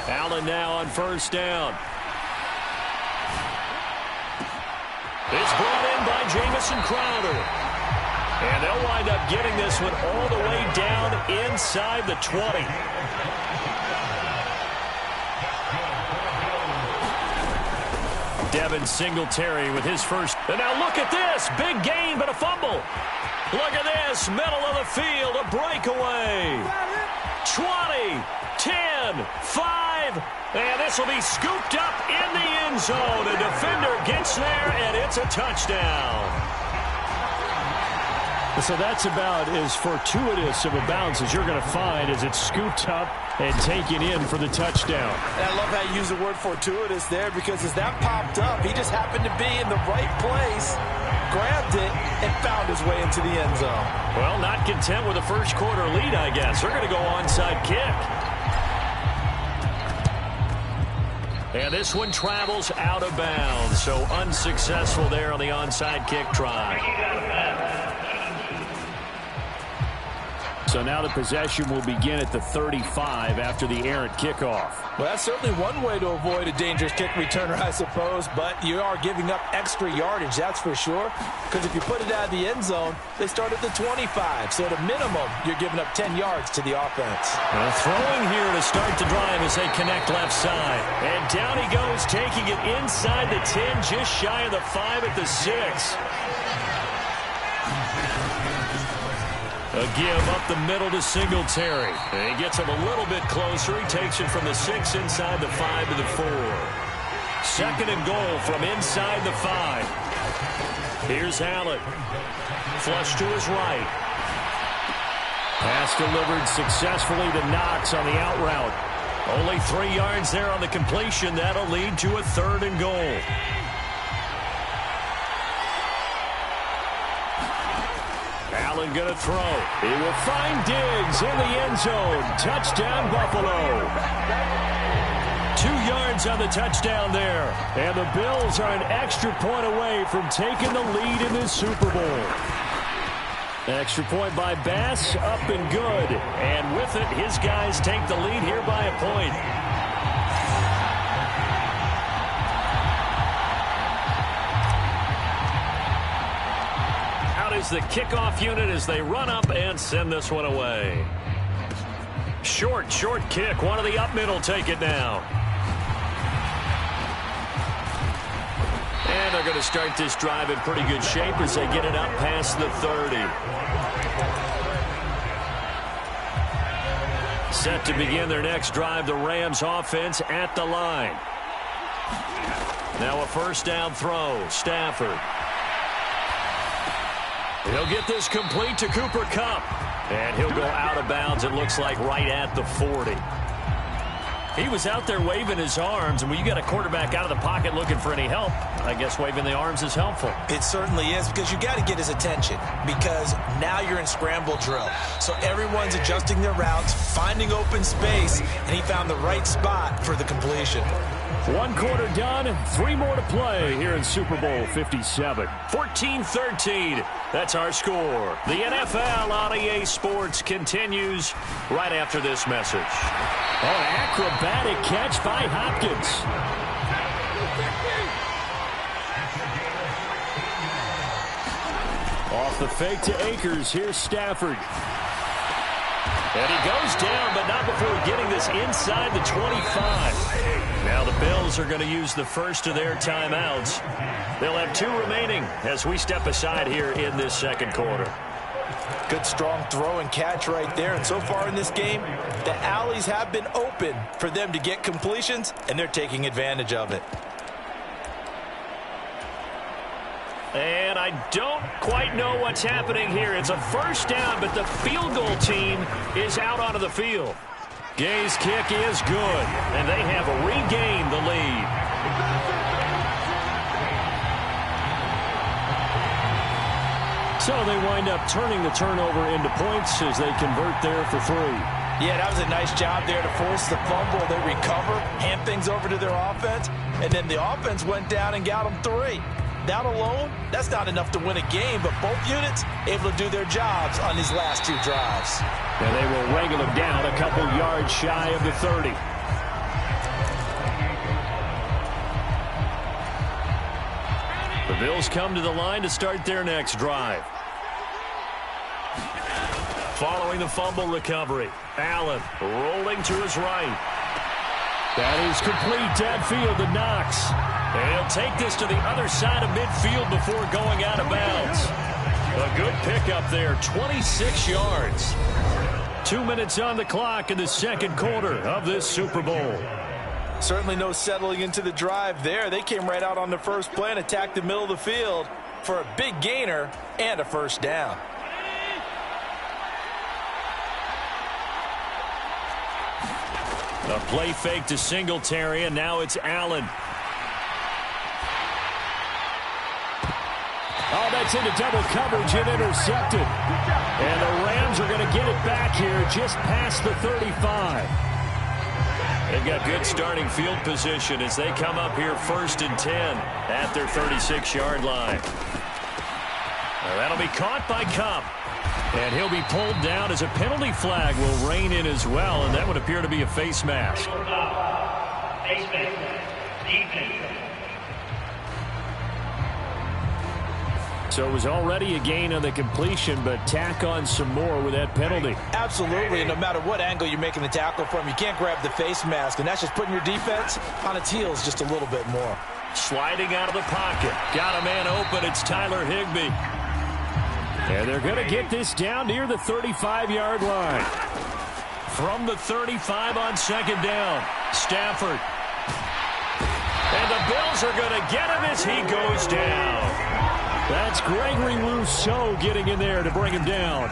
Allen now on 1st down. It's brought in by Jamison Crowder. And they'll wind up getting this one all the way down inside the 20. Devin Singletary with his first. And now look at this. Big gain, but a fumble. Look at this. Middle of the field, a breakaway. 20, 10, 5. And this will be scooped up in the end zone. A defender gets there, and it's a touchdown. So that's about as fortuitous of a bounce as you're going to find as it's scooped up and taken in for the touchdown. And I love how you use the word fortuitous there because as that popped up, he just happened to be in the right place, grabbed it, and found his way into the end zone. Well, not content with a first quarter lead, I guess. They're going to go onside kick. And this one travels out of bounds, so unsuccessful there on the onside kick try. So now the possession will begin at the 35 after the errant kickoff. Well, that's certainly one way to avoid a dangerous kick returner, I suppose, but you are giving up extra yardage, that's for sure, because if you put it out of the end zone, they start at the 25, so at a minimum, you're giving up 10 yards to the offense. Throwing here to start the drive as they connect left side. And down he goes, taking it inside the 10, just shy of the 5 at the 6. A give up the middle to Singletary. And he gets him a little bit closer. He takes it from the 6 inside the 5 to the 4. Second and goal from inside the 5. Here's Allen. Flush to his right. Pass delivered successfully to Knox on the out route. Only 3 yards there on the completion. That'll lead to a 3rd and goal. Allen going to throw. He will find Diggs in the end zone. Touchdown, Buffalo. 2 yards on the touchdown there. And the Bills are an extra point away from taking the lead in this Super Bowl. An extra point by Bass, up and good. And with it, his guys take the lead here by a point. Out is the kickoff unit as they run up and send this one away. Short kick. One of the up middle take it now. And they're going to start this drive in pretty good shape as they get it up past the 30. Set to begin their next drive, the Rams offense at the line. Now a first down throw. Stafford. He'll get this complete to Cooper Kupp. And he'll go out of bounds, it looks like, right at the 40. He was out there waving his arms, and when you got a quarterback out of the pocket looking for any help, I guess waving the arms is helpful. It certainly is, because you got to get his attention, because now you're in scramble drill. So everyone's adjusting their routes, finding open space, and he found the right spot for the completion. 1 quarter done, 3 more to play here in Super Bowl 57. 14-13, that's our score. The NFL on EA Sports continues right after this message. Oh, acrobatic catch by Hopkins. Off the fake to Akers, here's Stafford. And he goes down, but not before getting this inside the 25. Now the Bills are going to use the first of their timeouts. They'll have 2 remaining as we step aside here in this second quarter. Good strong throw and catch right there. And so far in this game, the alleys have been open for them to get completions, and they're taking advantage of it. And I don't quite know what's happening here. It's a first down, but the field goal team is out onto the field. Gay's kick is good, and they have regained the lead. So they wind up turning the turnover into points as they convert there for 3. Yeah, that was a nice job there to force the fumble. They recover, hand things over to their offense, and then the offense went down and got them 3. That alone, that's not enough to win a game, but both units able to do their jobs on these last 2 drives. And they will wrangle them down a couple yards shy of the 30. The Bills come to the line to start their next drive. Following the fumble recovery, Allen rolling to his right. That is complete downfield to Knox. And he'll take this to the other side of midfield before going out of bounds. A good pickup there, 26 yards. 2 minutes on the clock in the second quarter of this Super Bowl. Certainly no settling into the drive there. They came right out on the first play and attacked the middle of the field for a big gainer and a first down. A play fake to Singletary, and now it's Allen. Oh, that's into double coverage and intercepted. And the Rams are going to get it back here just past the 35. They've got good starting field position as they come up here 1st and 10 at their 36-yard line. Now that'll be caught by Kupp. And he'll be pulled down as a penalty flag will rein in as well, and that would appear to be a face mask. So it was already a gain on the completion, but tack on some more with that penalty. Absolutely, and no matter what angle you're making the tackle from, you can't grab the face mask, and that's just putting your defense on its heels just a little bit more. Sliding out of the pocket. Got a man open. It's Tyler Higbee. And they're going to get this down near the 35-yard line. From the 35 on second down, Stafford. And the Bills are going to get him as he goes down. That's Gregory Rousseau getting in there to bring him down.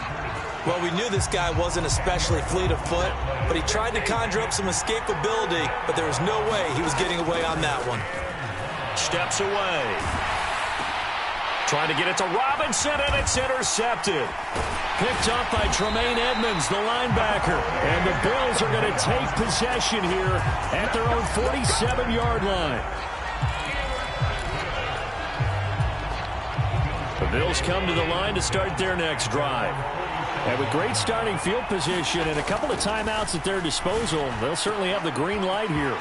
Well, we knew this guy wasn't especially fleet of foot, but he tried to conjure up some escapability, but there was no way he was getting away on that one. Steps away. Trying to get it to Robinson, and it's intercepted. Picked up by Tremaine Edmonds, the linebacker. And the Bills are going to take possession here at their own 47-yard line. The Bills come to the line to start their next drive. And with great starting field position and a couple of timeouts at their disposal, they'll certainly have the green light here.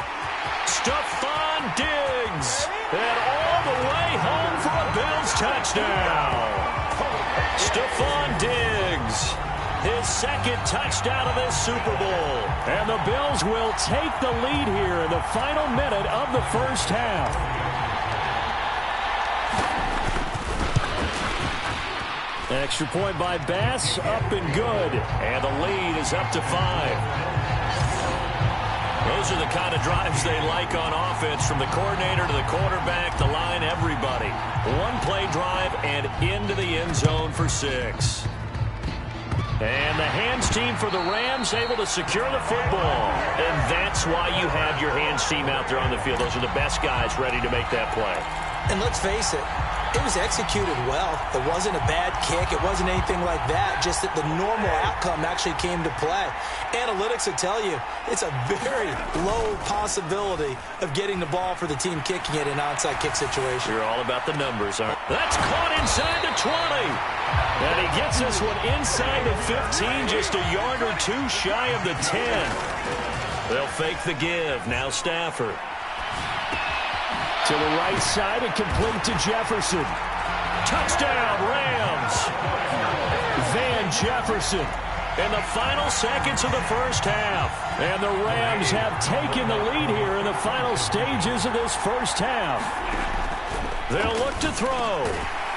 Stephon Diggs, and all the way home for a Bills touchdown. Stephon Diggs, his second touchdown of this Super Bowl. And the Bills will take the lead here in the final minute of the first half. Extra point by Bass, up and good. And the lead is up to 5. Those are the kind of drives they like on offense, from the coordinator to the quarterback, the line, everybody. One-play drive and into the end zone for 6. And the hands team for the Rams able to secure the football. And that's why you have your hands team out there on the field. Those are the best guys ready to make that play. And let's face it, it was executed well. It wasn't a bad kick. It wasn't anything like that. Just that the normal outcome actually came to play. Analytics will tell you it's a very low possibility of getting the ball for the team kicking it in an onside kick situation. You're all about the numbers, aren't you? That's caught inside the 20. And he gets this one inside the 15, just a yard or two shy of the 10. They'll fake the give. Now Stafford. To the right side and complete to Jefferson. Touchdown, Rams. Van Jefferson. In the final seconds of the first half. And the Rams have taken the lead here in the final stages of this first half. They'll look to throw.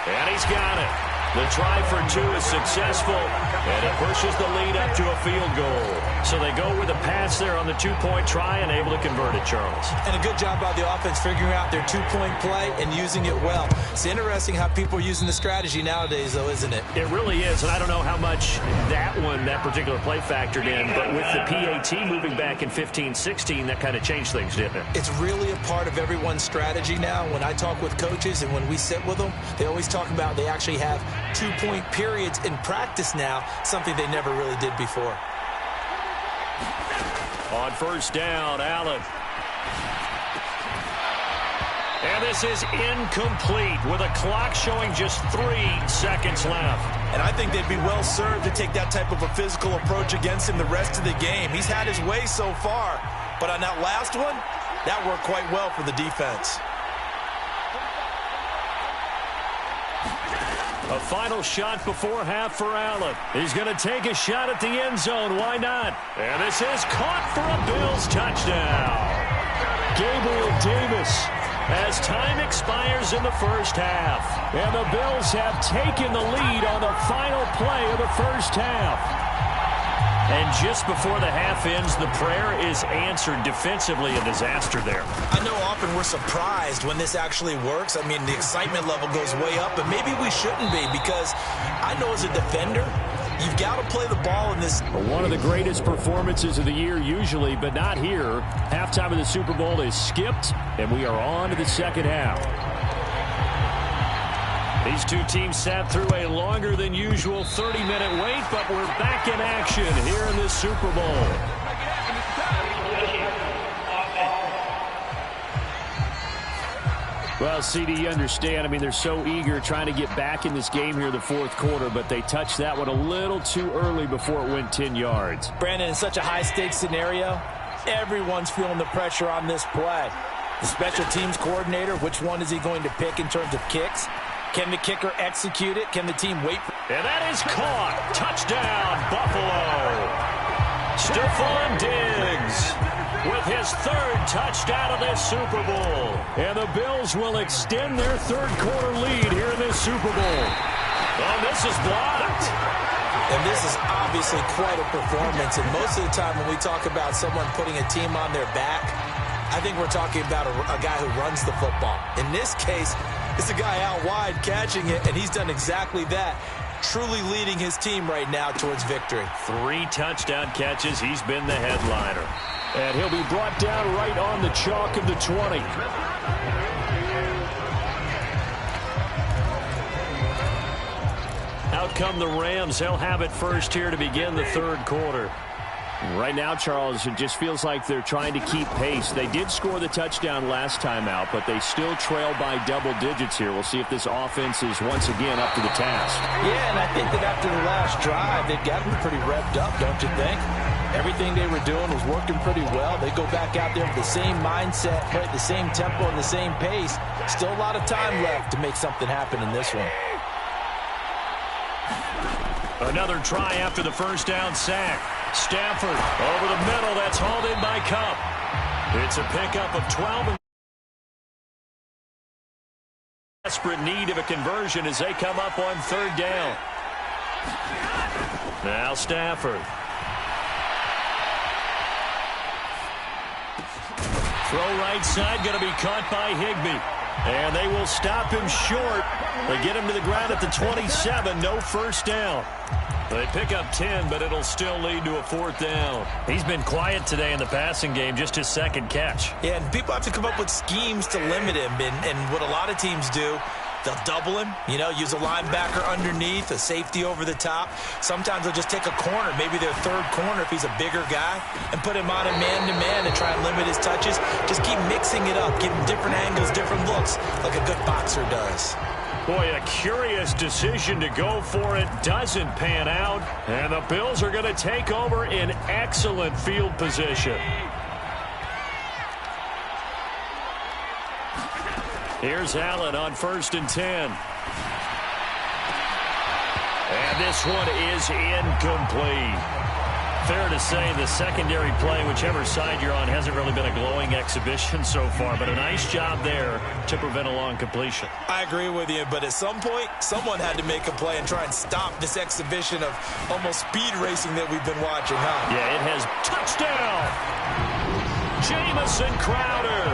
And he's got it. The try for 2 is successful, and it pushes the lead up to a field goal. So they go with a pass there on the 2-point try and able to convert it, Charles. And a good job by the offense figuring out their 2-point play and using it well. It's interesting how people are using the strategy nowadays, though, isn't it? It really is, and I don't know how much that particular play factored in, but with the PAT moving back in 15-16, that kind of changed things, didn't it? It's really a part of everyone's strategy now. When I talk with coaches and when we sit with them, they always talk about they actually have 2-point periods in practice now, something they never really did before. On first down, Allen. And this is incomplete with a clock showing just 3 seconds left. And I think they'd be well served to take that type of a physical approach against him the rest of the game. He's had his way so far, but on that last one, that worked quite well for the defense. A final shot before half for Allen. He's going to take a shot at the end zone. Why not? And this is caught for a Bills touchdown. Gabriel Davis. As time expires in the first half. And the Bills have taken the lead on the final play of the first half. And just before the half ends, the prayer is answered. Defensively, a disaster there. I know often we're surprised when this actually works. I mean, the excitement level goes way up, but maybe we shouldn't be, because I know as a defender, you've got to play the ball in this. One of the greatest performances of the year usually, but not here. Halftime of the Super Bowl is skipped, and we are on to the second half. These two teams sat through a longer than usual 30-minute wait, but we're back in action here in this Super Bowl. Well, CD, you understand. I mean, they're so eager trying to get back in this game here in the fourth quarter, but they touched that one a little too early before it went 10 yards. Brandon, in such a high-stakes scenario, everyone's feeling the pressure on this play. The special teams coordinator, which one is he going to pick in terms of kicks? Can the kicker execute it? Can the team wait? And that is caught. Touchdown, Buffalo. Stephon Diggs with his third touchdown of this Super Bowl. And the Bills will extend their third quarter lead here in this Super Bowl. Oh, this is blocked. And this is obviously quite a performance. And most of the time when we talk about someone putting a team on their back, I think we're talking about a guy who runs the football. In this case, it's a guy out wide catching it, and he's done exactly that. Truly leading his team right now towards victory. 3 touchdown catches. He's been the headliner. And he'll be brought down right on the chalk of the 20. Out come the Rams. They'll have it first here to begin the third quarter. Right now, Charles, it just feels like they're trying to keep pace. They did score the touchdown last time out, but they still trail by double digits here. We'll see if this offense is once again up to the task. Yeah, and I think that after the last drive, they've got them pretty revved up, don't you think? Everything they were doing was working pretty well. They go back out there with the same mindset, play at the same tempo and the same pace. Still a lot of time left to make something happen in this one. Another try after the first down sack. Stafford over the middle. That's hauled in by Kupp. It's a pickup of 12. Desperate need of a conversion as they come up on third down. Now Stafford. Throw right side, going to be caught by Higbee. And they will stop him short. They get him to the ground at the 27. No first down. They pick up 10, but it'll still lead to a fourth down. He's been quiet today in the passing game, just his second catch. Yeah, and people have to come up with schemes to limit him. And what a lot of teams do, they'll double him, use a linebacker underneath, a safety over the top. Sometimes they'll just take a corner, maybe their third corner if he's a bigger guy, and put him on a man-to-man and try and limit his touches. Just keep mixing it up, give him different angles, different looks, like a good boxer does. Boy, a curious decision to go for it. Doesn't pan out. And the Bills are going to take over in excellent field position. Here's Allen on 1st and 10. And this one is incomplete. Fair to say the secondary play, whichever side you're on, hasn't really been a glowing exhibition so far, but a nice job there to prevent a long completion. I agree with you, but at some point, someone had to make a play and try and stop this exhibition of almost speed racing that we've been watching, huh? Yeah, it has touchdown. Jamison Crowder,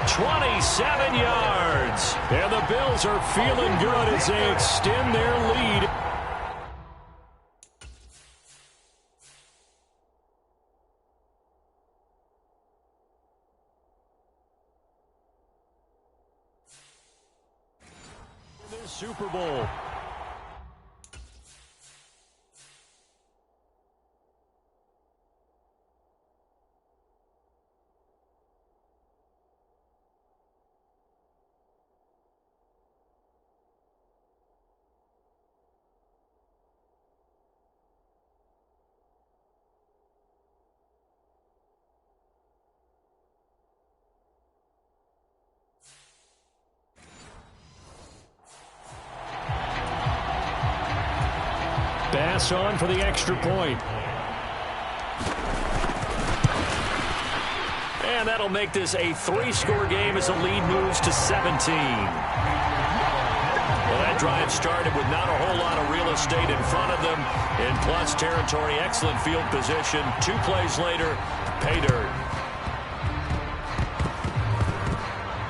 27 yards. And the Bills are feeling good as they extend their lead. Super Bowl. Bass on for the extra point. And that'll make this a 3-score game as the lead moves to 17. Well, that drive started with not a whole lot of real estate in front of them. In plus territory, excellent field position. 2 plays later, pay dirt.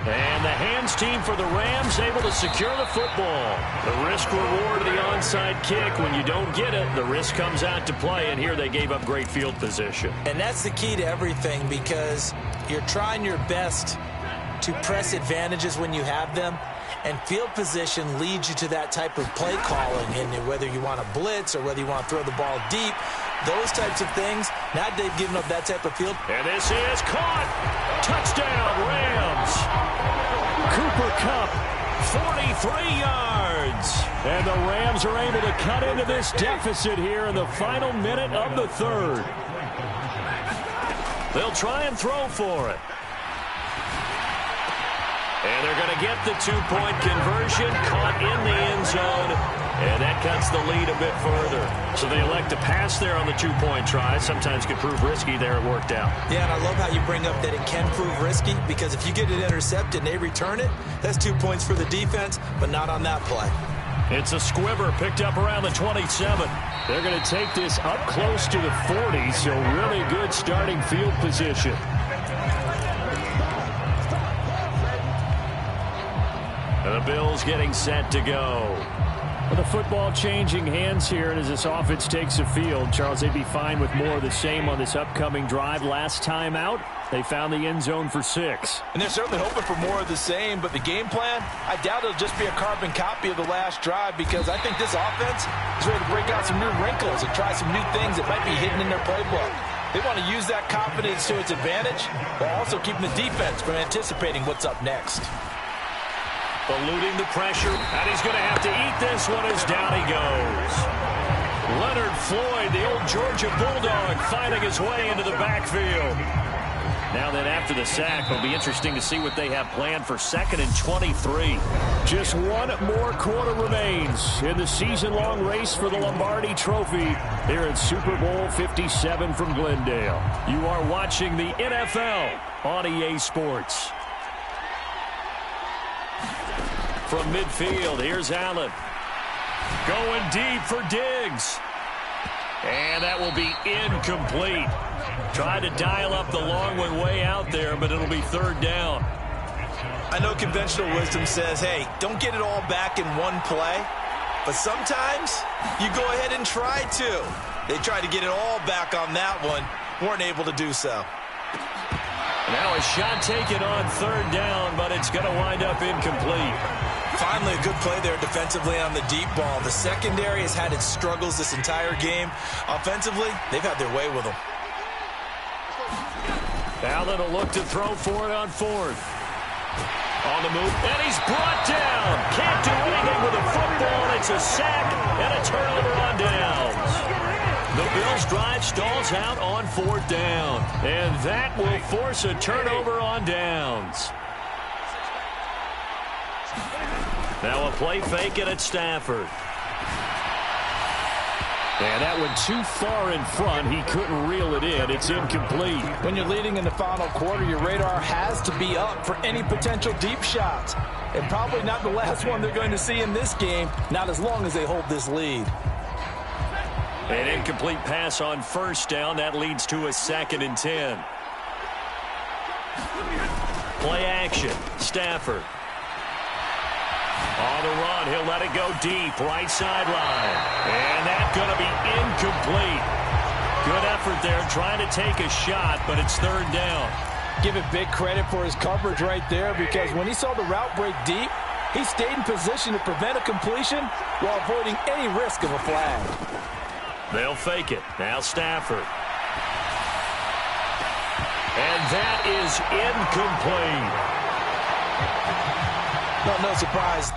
And the hands team for the Rams able to secure the football. The risk-reward of the onside kick. When you don't get it, the risk comes out to play, and here they gave up great field position. And that's the key to everything, because you're trying your best to press advantages when you have them, and field position leads you to that type of play calling. And whether you want to blitz or whether you want to throw the ball deep, those types of things, now they've given up that type of field. And this is caught. Touchdown, Rams. Cooper Kupp 3 yards. And the Rams are able to cut into this deficit here in the final minute of the third. They'll try and throw for it. And they're going to get the 2-point conversion, caught in the end zone, and that cuts the lead a bit further. So they elect to pass there on the 2-point try. Sometimes can prove risky. There it worked out. Yeah, and I love how you bring up that it can prove risky, because if you get it intercepted and they return it, that's 2 points for the defense, but not on that play. It's a squibber picked up around the 27. They're going to take this up close to the 40, so really good starting field position. And the Bills getting set to go. Well, the football changing hands here, and as this offense takes the field, Charles, they'd be fine with more of the same on this upcoming drive. Last time out, they found the end zone for 6. And they're certainly hoping for more of the same, but the game plan, I doubt it'll just be a carbon copy of the last drive, because I think this offense is ready to break out some new wrinkles and try some new things that might be hidden in their playbook. They want to use that confidence to its advantage, while also keeping the defense from anticipating what's up next. Eluding the pressure, and he's going to have to eat this one as down he goes. Leonard Floyd, the old Georgia Bulldog, finding his way into the backfield. Now then, after the sack, it'll be interesting to see what they have planned for 2nd and 23. Just one more quarter remains in the season-long race for the Lombardi Trophy here in Super Bowl 57 from Glendale. You are watching the NFL on EA Sports. From midfield, here's Allen. Going deep for Diggs. And that will be incomplete. Tried to dial up the long one way out there, but it'll be 3rd down. I know conventional wisdom says, hey, don't get it all back in one play. But sometimes you go ahead and try to. They tried to get it all back on that one. Weren't able to do so. Now a shot taken on 3rd down, but it's going to wind up incomplete. Finally, a good play there defensively on the deep ball. The secondary has had its struggles this entire game. Offensively, they've had their way with them. Allen will look to throw for it on 4th. On the move, and he's brought down. Can't do anything with a football. It's a sack and a turnover on downs. The Bills' drive stalls out on 4th down, and that will force a turnover on downs. Now a play fake it at Stafford. And that one too far in front. He couldn't reel it in. It's incomplete. When you're leading in the final quarter, your radar has to be up for any potential deep shots. And probably not the last one they're going to see in this game, not as long as they hold this lead. An incomplete pass on 1st down. That leads to a 2nd and 10. Play action. Stafford. On the run, he'll let it go deep, right sideline. And that's going to be incomplete. Good effort there, trying to take a shot, but it's 3rd down. Give it big credit for his coverage right there, because when he saw the route break deep, he stayed in position to prevent a completion while avoiding any risk of a flag. They'll fake it. Now Stafford. And that is incomplete. No surprise.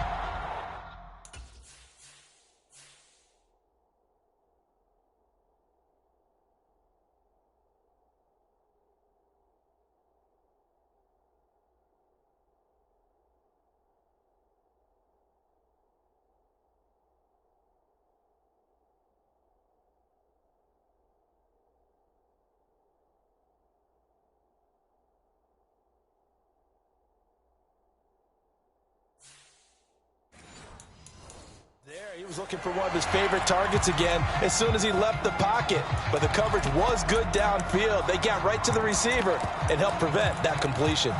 He was looking for one of his favorite targets again as soon as he left the pocket. But the coverage was good downfield. They got right to the receiver and helped prevent that completion.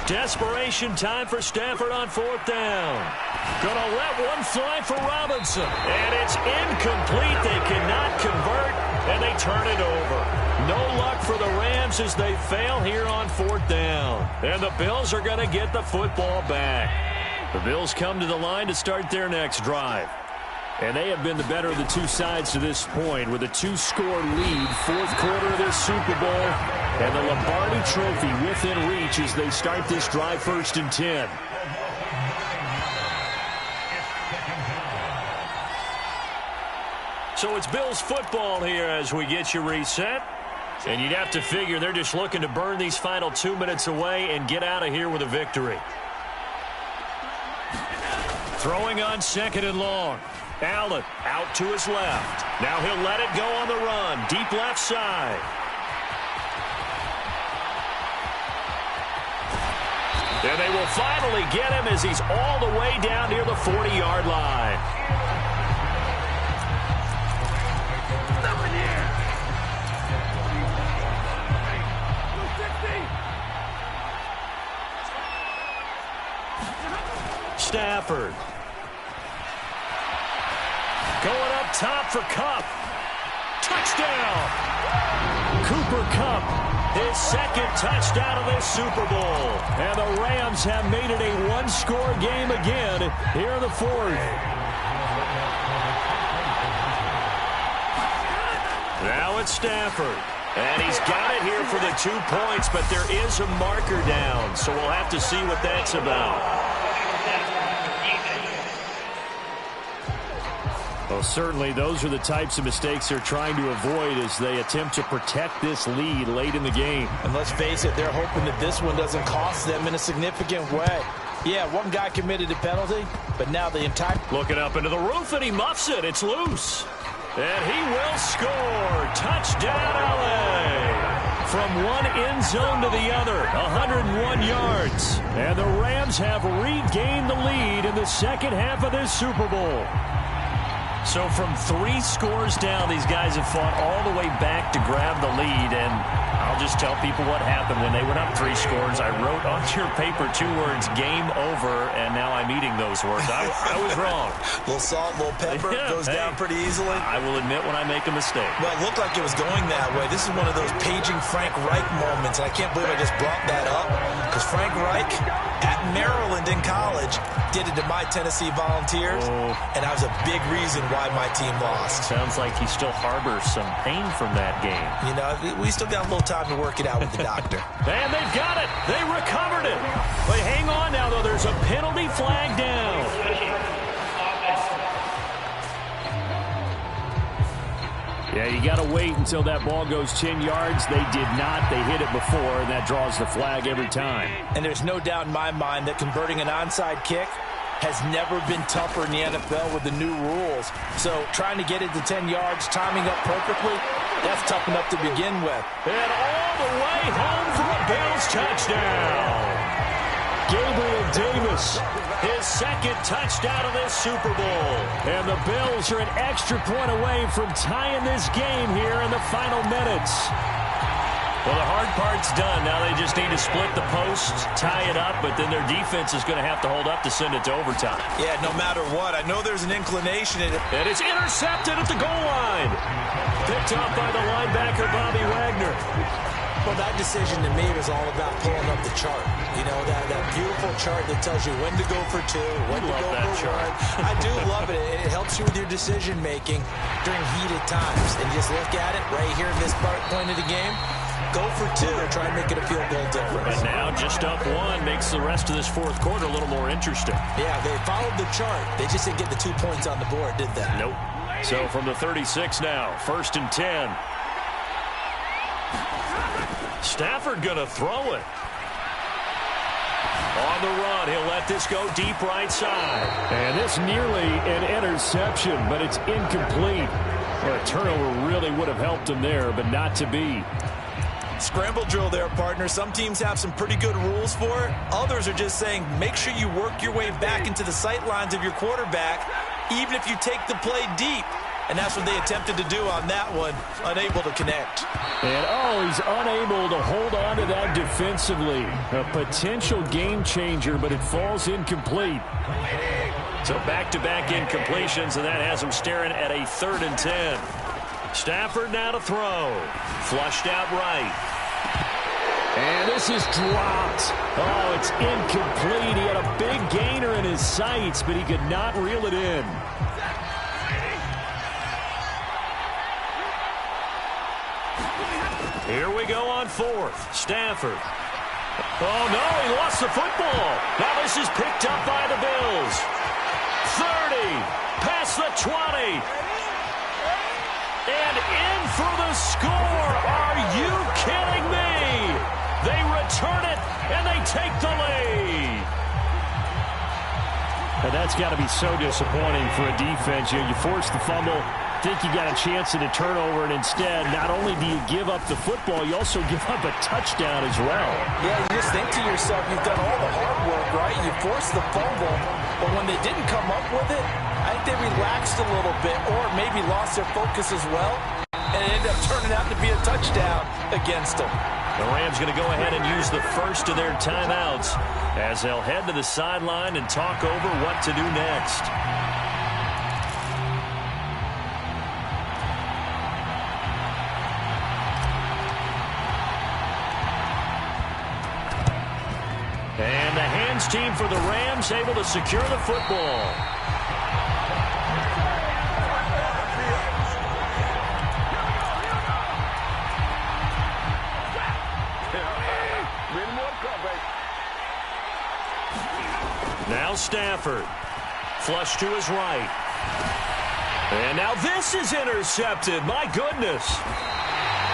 Desperation time for Stafford on 4th down. Gonna let one fly for Robinson. And it's incomplete. They cannot convert, and they turn it over. No luck for the Rams as they fail here on 4th down. And the Bills are going to get the football back. The Bills come to the line to start their next drive. And they have been the better of the two sides to this point with a 2-score lead, fourth quarter of this Super Bowl, and the Lombardi Trophy within reach as they start this drive 1st and 10. So it's Bills football here as we get you reset. And you'd have to figure they're just looking to burn these final 2 minutes away and get out of here with a victory. Throwing on 2nd and long. Allen out to his left. Now he'll let it go on the run. Deep left side. And they will finally get him as he's all the way down near the 40-yard line. Stafford. Going up top for Kupp. Touchdown! Cooper Kupp, his 2nd touchdown of this Super Bowl. And the Rams have made it a one-score game again here in the 4th. Now it's Stafford. And he's got it here for the 2 points, but there is a marker down, so we'll have to see what that's about. Well, certainly those are the types of mistakes they're trying to avoid as they attempt to protect this lead late in the game. And let's face it, they're hoping that this one doesn't cost them in a significant way. Yeah, one guy committed a penalty, but now the entire... Looking up into the roof, and he muffs it. It's loose. And he will score. Touchdown, LA. From one end zone to the other, 101 yards. And the Rams have regained the lead in the second half of this Super Bowl. So from 3 scores down, these guys have fought all the way back to grab the lead. And I'll just tell people what happened when they went up 3 scores. I wrote on your paper 2 words, game over, and now I'm eating those words. I was wrong. Little salt, little pepper, goes down pretty easily. I will admit when I make a mistake. Well, it looked like it was going that way. This is one of those paging Frank Reich moments, and I can't believe I just brought that up. Because Frank Reich, at Maryland in college, did it to my Tennessee Volunteers, and that was a big reason why my team lost. Sounds like he still harbors some pain from that game. You know, we still got a little time to work it out with the doctor. And they've got it. They recovered it. But hang on now, though. There's a penalty flag down. Yeah, you got to wait until that ball goes 10 yards. They did not. They hit it before, and that draws the flag every time. And there's no doubt in my mind that converting an onside kick has never been tougher in the NFL with the new rules. So trying to get it to 10 yards, timing up perfectly, that's tough enough to begin with. And all the way home for a Bills touchdown. Gabriel Davis, his 2nd touchdown of this Super Bowl. And the Bills are an extra point away from tying this game here in the final minutes. Well, the hard part's done. Now they just need to split the post, tie it up, but then their defense is going to have to hold up to send it to overtime. Yeah, no matter what. I know there's an inclination. And it's intercepted at the goal line. Picked up by the linebacker, Bobby Wagner. Well, that decision to me was all about pulling up the chart. You know, that beautiful chart that tells you when to go for 2, when to go for 1. I do love it. It helps you with your decision-making during heated times. And you just look at it right here in this point of the game. Go for 2, try and make it a field goal difference. And now just up 1 makes the rest of this 4th quarter a little more interesting. Yeah, they followed the chart. They just didn't get the 2 points on the board, did they? Nope. So from the 36 now, 1st and 10. Stafford going to throw it. On the run, he'll let this go deep right side. And this nearly an interception, but it's incomplete. Well, a turnover really would have helped him there, but not to be. Scramble drill there, partner. Some teams have some pretty good rules for it. Others are just saying, make sure you work your way back into the sight lines of your quarterback, even if you take the play deep. And that's what they attempted to do on that one, unable to connect. And, he's unable to hold on to that defensively. A potential game changer, but it falls incomplete. So back-to-back incompletions, and that has him staring at a 3rd and 10. Stafford now to throw. Flushed out right. And this is dropped. Oh, it's incomplete. He had a big gainer in his sights, but he could not reel it in. Here we go on fourth. Stafford. Oh, no, he lost the football. Now this is picked up by the Bills. 30, past the 20. And in for the score. Are you kidding me? They return it, and they take the lead. And that's got to be so disappointing for a defense. You force the fumble, think you got a chance at a turnover, and instead, not only do you give up the football, you also give up a touchdown as well. Yeah, you just think to yourself, you've done all the hard work, right? You forced the fumble, but when they didn't come up with it, I think they relaxed a little bit or maybe lost their focus as well, and it ended up turning out to be a touchdown against them. The Rams going to go ahead and use the first of their timeouts as they'll head to the sideline and talk over what to do next. And the hands team for the Rams able to secure the football. Now Stafford. Flush to his right. And now this is intercepted. My goodness.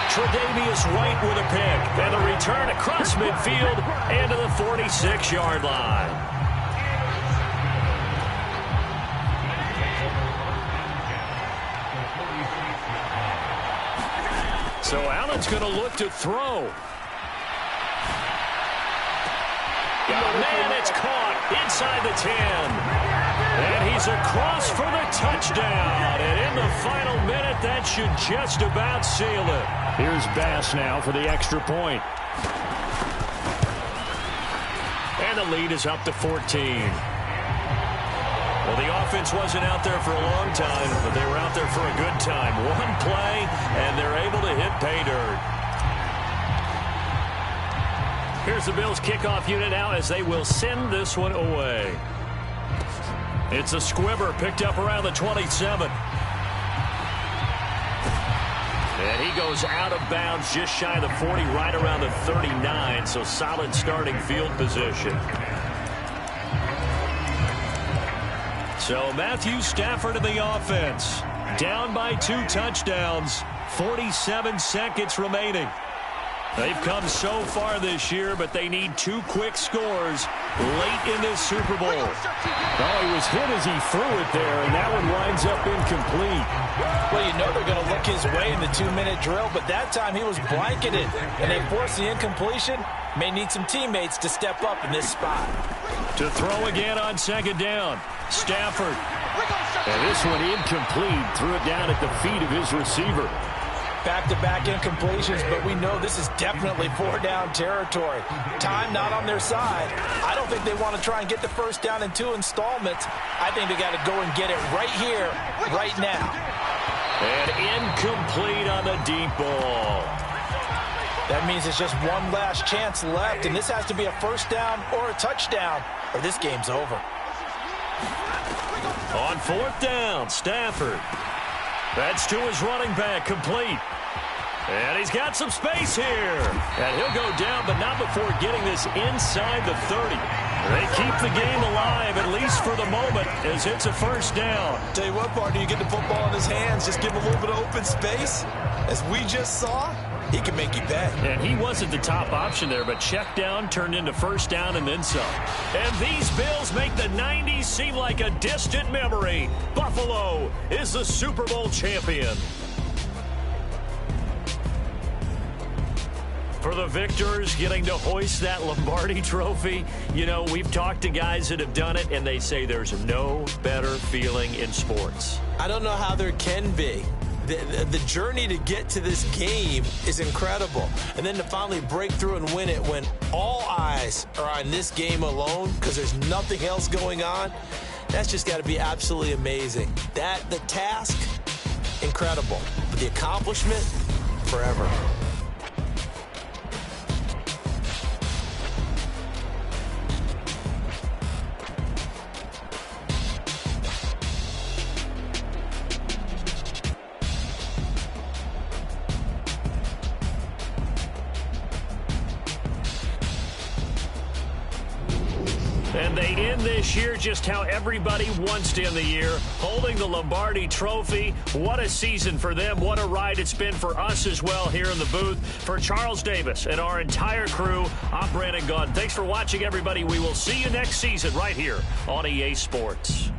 Tre'Davious White with a pick. And a return across midfield and to the 46-yard line. So Allen's going to look to throw. Oh, man, it's caught inside the 10. And he's across for the touchdown. And in the final minute, that should just about seal it. Here's Bass now for the extra point. And the lead is up to 14. Well, the offense wasn't out there for a long time, but they were out there for a good time. One play, and they're able to hit pay dirt. Here's the Bills kickoff unit now as they will send this one away. It's a squibber picked up around the 27. And he goes out of bounds just shy of the 40, right around the 39, so solid starting field position. So Matthew Stafford in the offense. Down by 2 touchdowns, 47 seconds remaining. They've come so far this year, but they need 2 quick scores late in this Super Bowl. Oh, he was hit as he threw it there, and that one winds up incomplete. Well, you know they're going to look his way in the 2-minute drill, but that time he was blanketed, and they forced the incompletion. May need some teammates to step up in this spot. To throw again on second down, Stafford. And this one incomplete, threw it down at the feet of his receiver. Back-to-back incompletions, but we know this is definitely 4-down territory. Time not on their side. I don't think they want to try and get the first down in 2 installments. I think they got to go and get it right here, right now. And incomplete on the deep ball. That means it's just one last chance left, and this has to be a first down or a touchdown, or this game's over. On 4th down, Stafford. That's to his running back, complete. And he's got some space here. And he'll go down, but not before getting this inside the 30. They keep the game alive, at least for the moment, as it's a first down. Tell you what, partner, you get the football in his hands, just give him a little bit of open space. As we just saw, he can make you pay. And he wasn't the top option there, but check down turned into first down and then some. And these Bills make the 90s seem like a distant memory. Buffalo is the Super Bowl champion. For the victors, getting to hoist that Lombardi trophy, you know, we've talked to guys that have done it, and they say there's no better feeling in sports. I don't know how there can be. The journey to get to this game is incredible. And then to finally break through and win it when all eyes are on this game alone because there's nothing else going on, that's just got to be absolutely amazing. The task, incredible. But the accomplishment, forever. And they end this year just how everybody wants to end the year, holding the Lombardi Trophy. What a season for them. What a ride it's been for us as well here in the booth. For Charles Davis and our entire crew, I'm Brandon Gunn. Thanks for watching, everybody. We will see you next season right here on EA Sports.